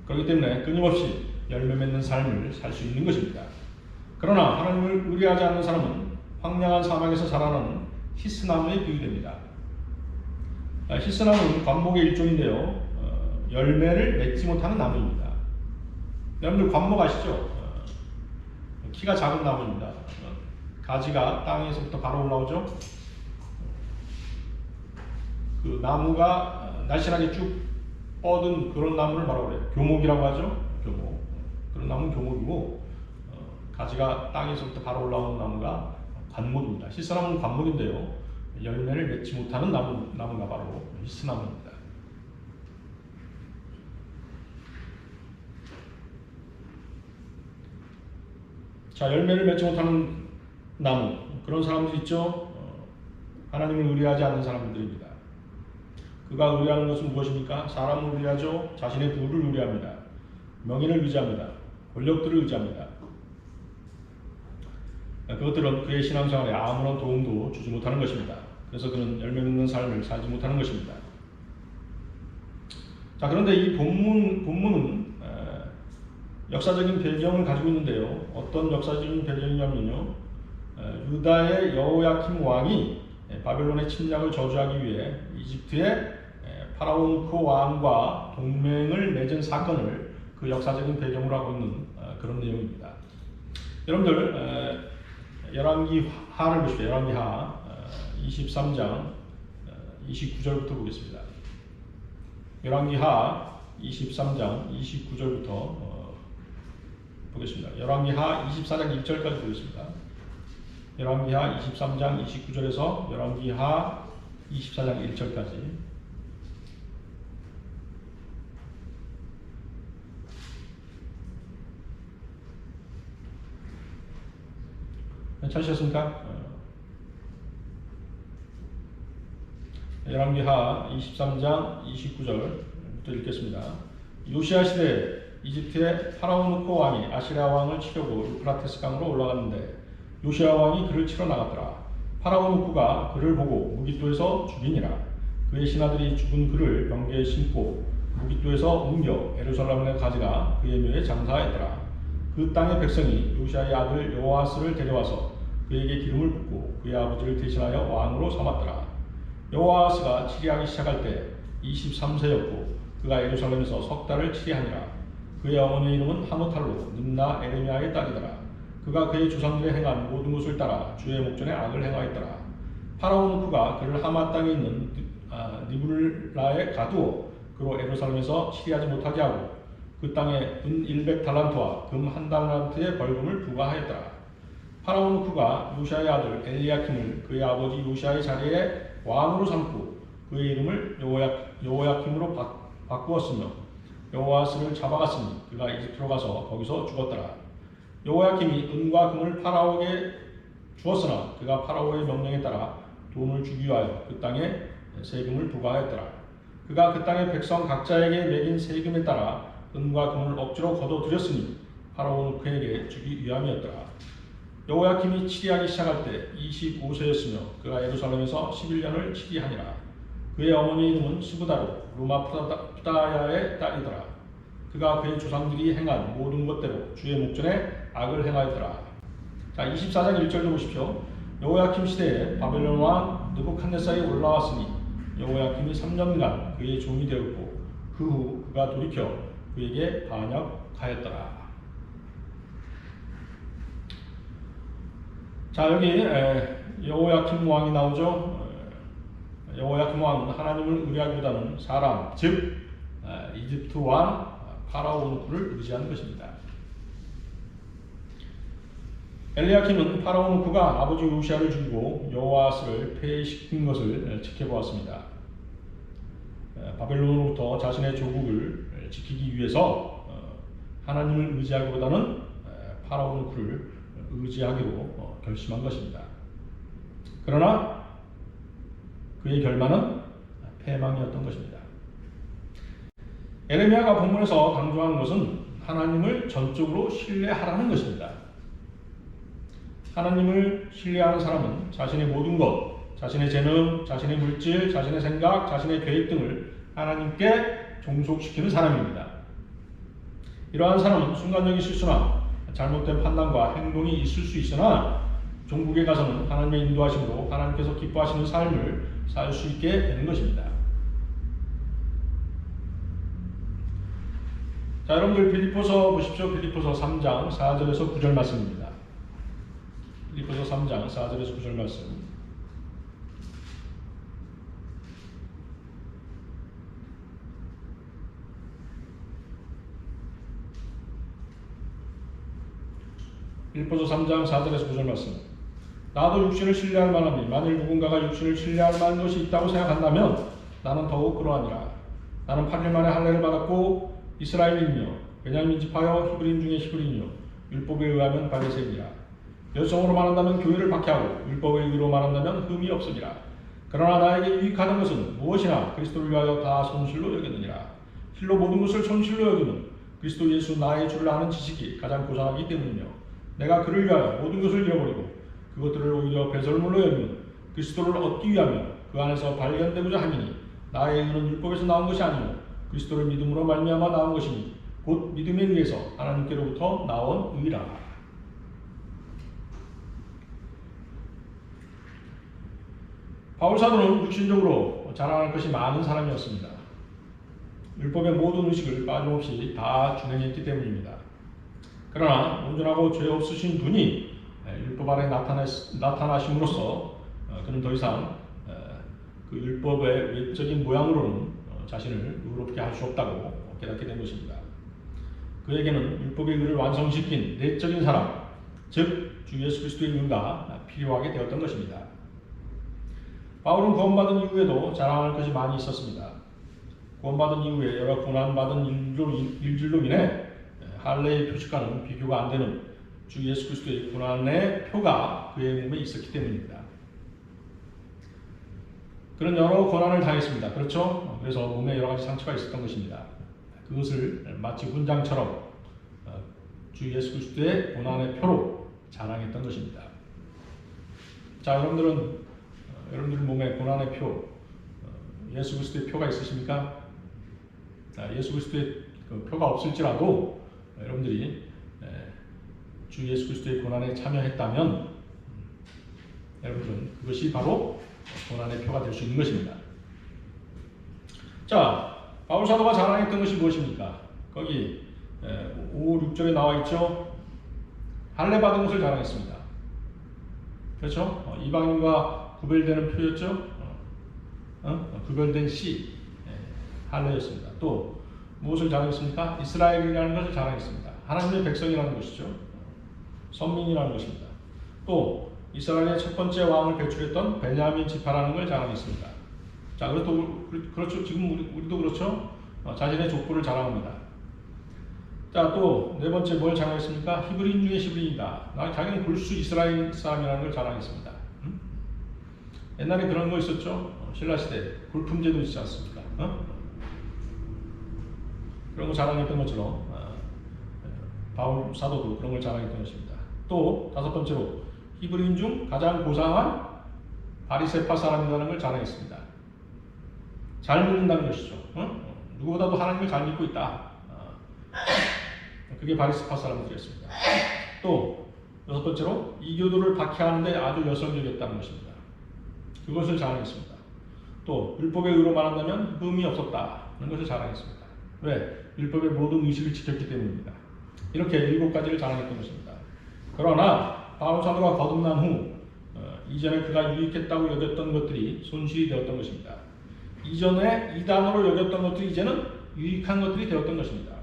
그렇기 때문에 끊임없이 열매 맺는 삶을 살 수 있는 것입니다. 그러나 하나님을 의뢰하지 않는 사람은 황량한 사막에서 자라는 히스나무에 비유됩니다. 히스나무는 관목의 일종인데요, 열매를 맺지 못하는 나무입니다. 여러분들 관목 아시죠? 키가 작은 나무입니다. 가지가 땅에서부터 바로 올라오죠. 그 나무가 날씬하게 쭉 뻗은 그런 나무를 뭐라고 그래요? 교목이라고 하죠. 교목. 그런 나무는 교목이고, 가지가 땅에서부터 바로 올라오는 나무가 관목입니다. 히스나무는 관목인데요, 열매를 맺지 못하는 나무가 바로 히스나무입니다. 자, 열매를 맺지 못하는 나무, 그런 사람들 있죠. 하나님을 의뢰하지 않는 사람들입니다. 그가 의뢰하는 것은 무엇입니까? 사람을 의뢰하죠. 자신의 부를 의뢰합니다. 명예를 의지합니다. 권력들을 의지합니다. 그것들은 그의 신앙생활에 아무런 도움도 주지 못하는 것입니다. 그래서 그는 열매 맺는 삶을 살지 못하는 것입니다. 자, 그런데 이 본문은 역사적인 배경을 가지고 있는데요. 어떤 역사적인 배경이냐면요, 유다의 여호야킴 왕이 바벨론의 침략을 저주하기 위해 이집트의 파라오 느코 왕과 동맹을 맺은 사건을 그 역사적인 배경으로 하고 있는 그런 내용입니다. 여러분들 열왕기하를 보십시오. 열왕기하 23장 29절부터 보겠습니다. 열왕기하 23장 29절부터 보겠습니다. 열왕기하 24장 1절까지 보겠습니다. 열왕기하 23장 29절에서 열왕기하 24장 1절까지. 찾으셨습니까? 열왕기하 23장 29절부터 읽겠습니다. 요시야 시대에 이집트의 파라오 느코 왕이 아시랴 왕을 치려고 유프라테스 강으로 올라갔는데 요시야 왕이 그를 치러 나갔더라. 파라오 느코가 그를 보고 무깃도에서 죽이니라. 그의 신하들이 죽은 그를 병기에 심고 무깃도에서 옮겨 예루살렘에 가져가 그의 묘에 장사하였더라. 그 땅의 백성이 요시야의 아들 여호아스를 데려와서 그에게 기름을 붓고 그의 아버지를 대신하여 왕으로 삼았더라. 여호아스가 치리하기 시작할 때 23세였고 그가 예루살렘에서 석 달을 치리하니라. 그의 어머니의 이름은 하무탈로 림나 에레미야의 딸이더라. 그가 그의 조상들의 행한 모든 것을 따라 주의 목전에 악을 행하였더라. 파라오 느코가 그를 하마 땅에 있는 니블라에 가두어 그로 예루살렘에서 치리하지 못하게 하고 그 땅에 은 100달란트와 금 1달란트의 벌금을 부과하였더라. 파라오 느코가 요시야의 아들 엘리야킴을 그의 아버지 요시야의 자리에 왕으로 삼고 그의 이름을 여호야킴으로 바꾸었으며 여호아스를 잡아갔으니 그가 이집트로 가서 거기서 죽었더라. 여호야킴이 은과 금을 파라오에게 주었으나 그가 파라오의 명령에 따라 돈을 주기 위하여 그 땅에 세금을 부과하였더라. 그가 그 땅의 백성 각자에게 매긴 세금에 따라 은과 금을 억지로 거둬들였으니 파라오 느코에게 주기 위함이었더라. 여호야킴이 치리하기 시작할 때 25세였으며 그가 예루살렘에서 11년을 치리하니라. 그의 어머니 이름은 스부다로 루마프다야의 딸이더라. 그가 그의 조상들이 행한 모든 것대로 주의 목전에 악을 행하였더라. 자, 24장 1절도 보십시오. 여호야킴 시대에 바벨론 왕 느부갓네살이 올라왔으니 여호야킴이 3년간 그의 종이 되었고 그 후 그가 돌이켜 그에게 반역하였더라. 자, 여기 여호야kim 왕이 나오죠. 여호야kim 왕은 하나님을 의뢰하기보다는 사람, 즉 이집트 왕 파라오 노쿠를 의지하는 것입니다. 엘리야킴은 파라오 노쿠가 아버지 요시야를 죽이고 여호아스를 폐위시킨 것을 지켜보았습니다. 바벨론으로부터 자신의 조국을 지키기 위해서 하나님을 의지하기보다는 파라오 노쿠를 의지하기로 결심한 것입니다. 그러나 그의 결말은 패망이었던 것입니다. 에레미야가 본문에서 강조하는 것은 하나님을 전적으로 신뢰하라는 것입니다. 하나님을 신뢰하는 사람은 자신의 모든 것, 자신의 재능, 자신의 물질, 자신의 생각, 자신의 계획 등을 하나님께 종속시키는 사람입니다. 이러한 사람은 순간적인 실수나 잘못된 판단과 행동이 있을 수 있으나 종국에 가서는 하나님의 인도하심으로 하나님께서 기뻐하시는 삶을 살 수 있게 되는 것입니다. 자, 여러분들 빌립보서 보십시오. 빌립보서 3장 4절에서 9절 말씀입니다. 빌립보서 3장 4절에서 9절 말씀. 빌립보서 3장 4절에서 9절 말씀. 나도 육신을 신뢰할 만하니 만일 누군가가 육신을 신뢰할 만한 것이 있다고 생각한다면 나는 더욱 그러하니라. 나는 8일 만에 할례를 받았고 이스라엘인이며 베냐민 지파여 히브리인 중에 히브리인이요 율법에 의하면 바리새인이라. 열성으로 말한다면 교회를 박해하고 율법에 의로 말한다면 흠이 없으니라. 그러나 나에게 유익하는 것은 무엇이나 그리스도를 위하여 다 손실로 여겼느니라. 실로 모든 것을 손실로 여기는 그리스도 예수 나의 주를 아는 지식이 가장 고상하기 때문이며 내가 그를 위하여 모든 것을 잃어버리고 그것들을 오히려 배설물로 여기는 그리스도를 얻기 위하며 그 안에서 발견되고자 함이니 나의 의는 율법에서 나온 것이 아니요 그리스도를 믿음으로 말미암아 나온 것이니 곧 믿음에 의해서 하나님께로부터 나온 의라. 바울 사도는 육신적으로 자랑할 것이 많은 사람이었습니다. 율법의 모든 의식을 빠짐없이 다 준행했기 때문입니다. 그러나 온전하고 죄 없으신 분이 율법 아래 나타나심으로써 그는 더 이상 그 율법의 외적인 모양으로는 자신을 의롭게 할 수 없다고 깨닫게 된 것입니다. 그에게는 율법의 의를 완성시킨 내적인 사람, 즉 주 예수 그리스도의 의가 필요하게 되었던 것입니다. 바울은 구원받은 이후에도 자랑할 것이 많이 있었습니다. 구원받은 이후에 여러 고난받은 일들로 인해 할례의 표식과는 비교가 안 되는 주 예수 그리스도의 고난의 표가 그의 몸에 있었기 때문입니다. 그는 여러 고난을 당했습니다. 그렇죠? 그래서 몸에 여러 가지 상처가 있었던 것입니다. 그것을 마치 훈장처럼 주 예수 그리스도의 고난의 표로 자랑했던 것입니다. 자, 여러분들 몸에 고난의 표, 예수 그리스도의 표가 있으십니까? 예수 그리스도의 그 표가 없을지라도 여러분들이 주 예수 그리스도의 고난에 참여했다면 여러분들은 그것이 바로 고난의 표가 될 수 있는 것입니다. 자, 바울 사도가 자랑했던 것이 무엇입니까? 거기 5, 6절에 나와 있죠. 할례 받은 것을 자랑했습니다. 그렇죠? 이방인과 구별되는 표였죠. 구별된 씨, 할례였습니다. 또 무엇을 자랑했습니까? 이스라엘이라는 것을 자랑했습니다. 하나님의 백성이라는 것이죠. 선민이라는 것입니다. 또 이스라엘의 첫 번째 왕을 배출했던 베냐민 지파라는 걸 자랑했습니다. 자, 그렇죠. 지금 우리도 그렇죠. 자신의 족보를 자랑합니다. 자, 또 네 번째 뭘 자랑했습니까? 히브리인 중에 히브리인이다. 자기는 골수 이스라엘 사람이라는 걸 자랑했습니다. 옛날에 그런 거 있었죠. 신라 시대 골품제도 있지 않습니까? 그런 거 자랑했던 것처럼 바울 사도도 그런 걸 자랑했던 것입니다. 또 다섯 번째로 히브리인 중 가장 고상한 바리새파 사람이라는 걸 자랑했습니다. 잘 믿는다는 것이죠. 누구보다도 하나님을 잘 믿고 있다. 그게 바리새파 사람들이었습니다. 또 여섯 번째로 이교도를 박해하는데 아주 열성적이었다는 것입니다. 그것을 자랑했습니다. 또 율법의 의로 말한다면 흠이 없었다는 것을 자랑했습니다. 왜? 율법의 모든 의식을 지켰기 때문입니다. 이렇게 7가지를 자랑했던 것입니다. 그러나 바울 사도가 거듭난 후 이전에 그가 유익했다고 여겼던 것들이 손실이 되었던 것입니다. 이전에 이단으로 여겼던 것들이 이제는 유익한 것들이 되었던 것입니다.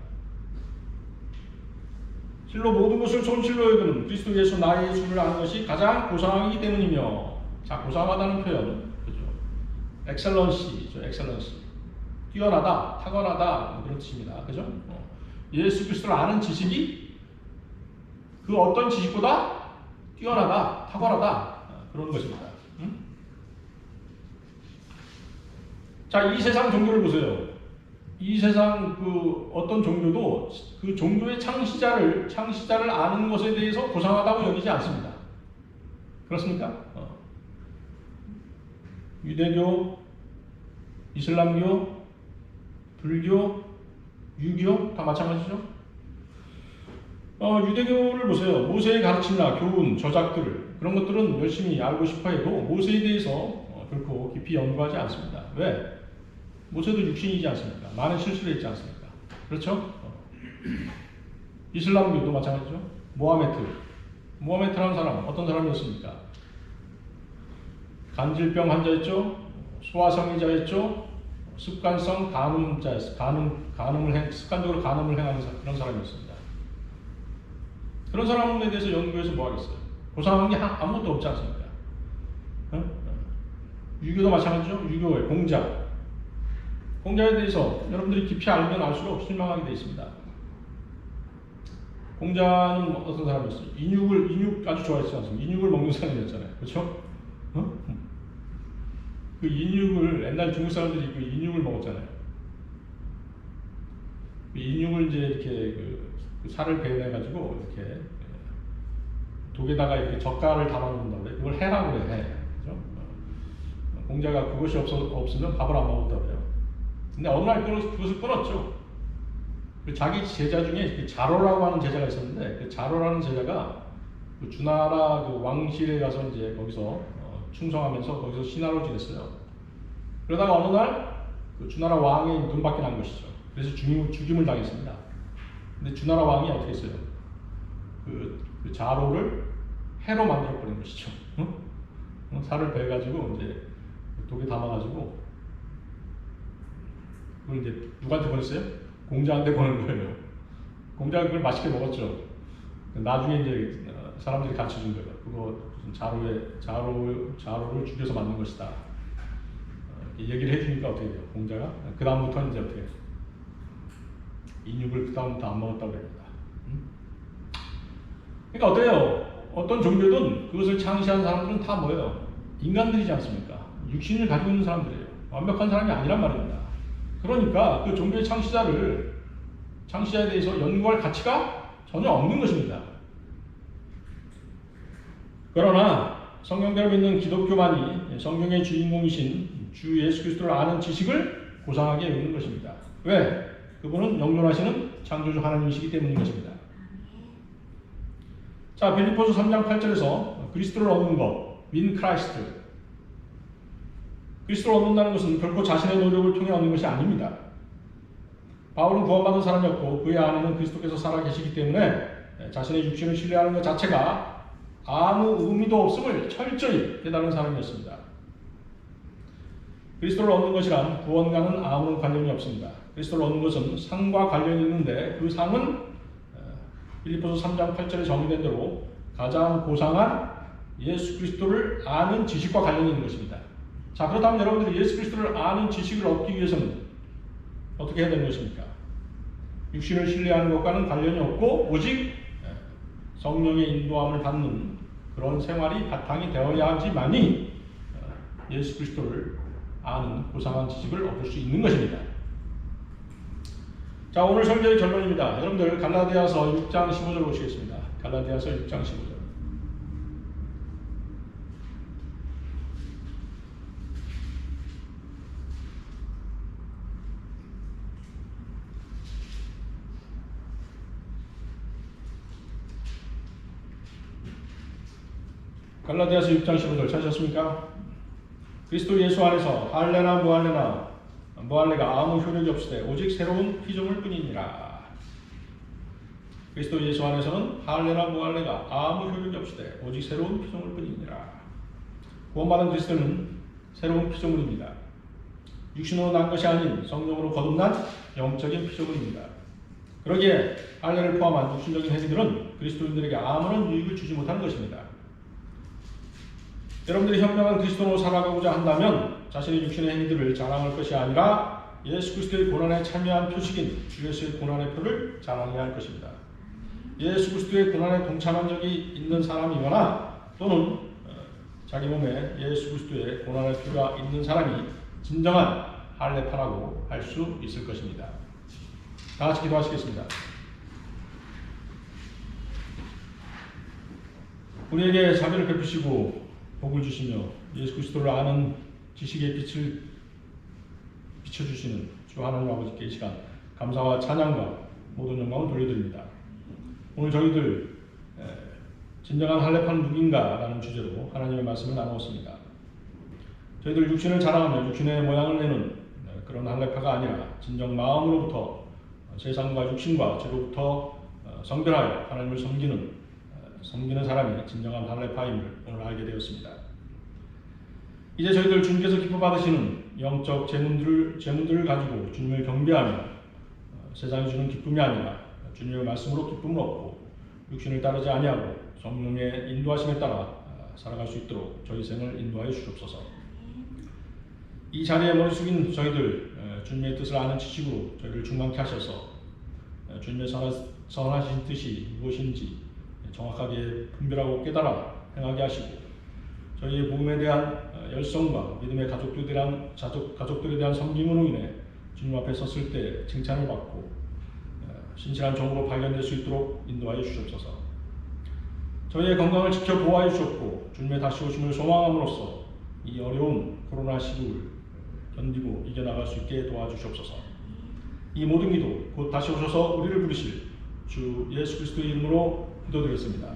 실로 모든 것을 손실로 여기는 그리스도 예수 나의 예수를 아는 것이 가장 고상하기 때문이며, 자, 고상하다는 표현, 그죠? 엑셀런시죠, 엑셀런시. 뛰어나다, 탁월하다, 그런 뜻입니다. 그죠? 예수 그리스도를 아는 지식이 그 어떤 지식보다 뛰어나다, 탁월하다, 그런 것입니다. 응? 자, 이 세상 종교를 보세요. 이 세상 그 어떤 종교도 그 종교의 창시자를 아는 것에 대해서 고상하다고 여기지 않습니다. 그렇습니까? 유대교, 이슬람교, 불교, 유교 다 마찬가지죠. 유대교를 보세요. 모세의 가르침이나 교훈, 저작들 그런 것들은 열심히 알고 싶어해도 모세에 대해서 결코 깊이 연구하지 않습니다. 왜? 모세도 육신이지 않습니까? 많은 실수를 했지 않습니까? 그렇죠? 이슬람교도 마찬가지죠. 모하메트라는 사람 어떤 사람이었습니까? 간질병 환자였죠. 소아성애자였죠. 습관성 간음자였어요. 습관적으로 간음을 행하는 그런 사람이었습니다. 그런 사람에 대해서 연구해서 뭐 하겠어요? 고상한 게 아무것도 없지 않습니까? 유교도 마찬가지죠. 유교의 공자에 대해서 여러분들이 깊이 알면 알수록 실망하게 되어 있습니다. 공자는 어떤 사람이었어요? 인육 아주 좋아했지 않습니까? 인육을 먹는 사람이었잖아요. 그렇죠? 그 인육을 옛날 중국 사람들이 그 인육을 먹었잖아요. 그 인육을 이제 이렇게 그 살을 배내가지고 이렇게 독에다가 이렇게 젓갈을 담아놓는다고 그래. 그걸 해라고 그래. 그죠? 공자가 그것이 없으면 밥을 안 먹었다고 그래요. 근데 어느 날 그것을 끊었죠. 그 자기 제자 중에 그 자로라고 하는 제자가 있었는데, 그 자로라는 제자가 그 주나라 그 왕실에 가서 이제 거기서 충성하면서 거기서 신하로 지냈어요. 그러다가 어느 날 그 주나라 왕의 눈밖에 난 것이죠. 그래서 죽임을 당했습니다. 근데 주나라 왕이 어떻게 했어요? 그 자로를 해로 만들어버린 것이죠. 살을 베가지고 이제 독에 담아가지고 그걸 이제 누구한테 보냈어요? 공자한테 보낸 거예요. 공자가 그걸 맛있게 먹었죠. 나중에 이제 사람들이 가르쳐 준 거예요. 그거 자로를 죽여서 만든 것이다. 얘기를 해주니까 어떻게 돼요? 공자가 그 다음부터는 이제 어떻게 해요? 인육을 그 다음부터 안 먹었다고 합니다. 그러니까 어때요? 어떤 종교든 그것을 창시한 사람들은 다 뭐예요? 인간들이지 않습니까? 육신을 가지고 있는 사람들이에요. 완벽한 사람이 아니란 말입니다. 그러니까 그 종교의 창시자에 대해서 연구할 가치가 전혀 없는 것입니다. 그러나 성경대로 믿는 기독교만이 성경의 주인공이신 주 예수 그리스도를 아는 지식을 고상하게 여기는 것입니다. 왜? 그분은 영존하시는 창조주 하나님이시기 때문인 것입니다. 자, 빌립보서 3장 8절에서 그리스도를 얻는 것, 민 크라이스트. 그리스도를 얻는다는 것은 결코 자신의 노력을 통해 얻는 것이 아닙니다. 바울은 구원받은 사람이었고 그의 안에는 그리스도께서 살아 계시기 때문에 자신의 육신을 신뢰하는 것 자체가 아무 의미도 없음을 철저히 깨달은 사람이었습니다. 그리스도를 얻는 것이란 구원과는 아무런 관련이 없습니다. 그리스도를 얻는 것은 상과 관련이 있는데 그 상은 빌립보서 3장 8절에 정의된 대로 가장 고상한 예수 그리스도를 아는 지식과 관련이 있는 것입니다. 자, 그렇다면 여러분들이 예수 그리스도를 아는 지식을 얻기 위해서는 어떻게 해야 되는 것입니까? 육신을 신뢰하는 것과는 관련이 없고 오직 성령의 인도함을 받는 그런 생활이 바탕이 되어야 하지만이 예수 그리스도를 아는 고상한 지식을 얻을 수 있는 것입니다. 자, 오늘 설교의 결론입니다. 여러분들 갈라디아서 6장 15절 보시겠습니다. 갈라디아서 6장 15절. 갈라디아서 6장 15절 찾으셨습니까? 그리스도 예수 안에서 할례나 무할례가 아무 효력이 없으되 오직 새로운 피조물 뿐이니라. 그리스도 예수 안에서는 할례나 무할례가 아무 효력이 없으되 오직 새로운 피조물 뿐이니라. 구원받은 그리스도는 새로운 피조물입니다. 육신으로 난 것이 아닌 성령으로 거듭난 영적인 피조물입니다. 그러기에 할례를 포함한 육신적인 행위들은 그리스도인들에게 아무런 유익을 주지 못하는 것입니다. 여러분들이 현명한 그리스도로 살아가고자 한다면 자신의 육신의 행위들을 자랑할 것이 아니라 예수 그리스도의 고난에 참여한 표식인 주 예수의 고난의 표를 자랑해야 할 것입니다. 예수 그리스도의 고난에 동참한 적이 있는 사람이거나 또는 자기 몸에 예수 그리스도의 고난의 표가 있는 사람이 진정한 할례파라고 할 수 있을 것입니다. 다 같이 기도하시겠습니다. 우리에게 자비를 베푸시고 복을 주시며 예수 그리스도를 아는 지식의 빛을 비춰주시는 주 하나님 아버지께 이 시간 감사와 찬양과 모든 영광을 돌려드립니다. 오늘 저희들 진정한 할례파는 누구인가 라는 주제로 하나님의 말씀을 나누었습니다. 저희들 육신을 자랑하며 육신의 모양을 내는 그런 할례파가 아니라 진정 마음으로부터 세상과 육신과 죄로부터 성별하여 하나님을 섬기는 사람이 진정한 할례파임을 오늘 알게 되었습니다. 이제 저희들 주님께서 기뻐 받으시는 영적 재문들을 가지고 주님을 경배하며 세상이 주는 기쁨이 아니라 주님의 말씀으로 기쁨을 얻고 육신을 따르지 아니하고 성령의 인도하심에 따라 살아갈 수 있도록 저희 생을 인도하여 주옵소서. 이 자리에 머리 숙인 저희들 주님의 뜻을 아는 지식으로 저희를 충만케 하셔서 주님의 선하신 뜻이 무엇인지 정확하게 분별하고 깨달아 행하게 하시고 저희의 복음에 대한 열성과 믿음의 가족들에 대한 섬김으로 인해 주님 앞에 섰을 때 칭찬을 받고 신실한 종으로 발견될 수 있도록 인도하여 주옵소서. 저희의 건강을 지켜 보호하여 주옵고 주님의 다시 오심을 소망함으로써 이 어려운 코로나 시국을 견디고 이겨나갈 수 있게 도와주시옵소서. 이 모든 기도 곧 다시 오셔서 우리를 부르실 주 예수 그리스도의 이름으로 기도드렸습니다.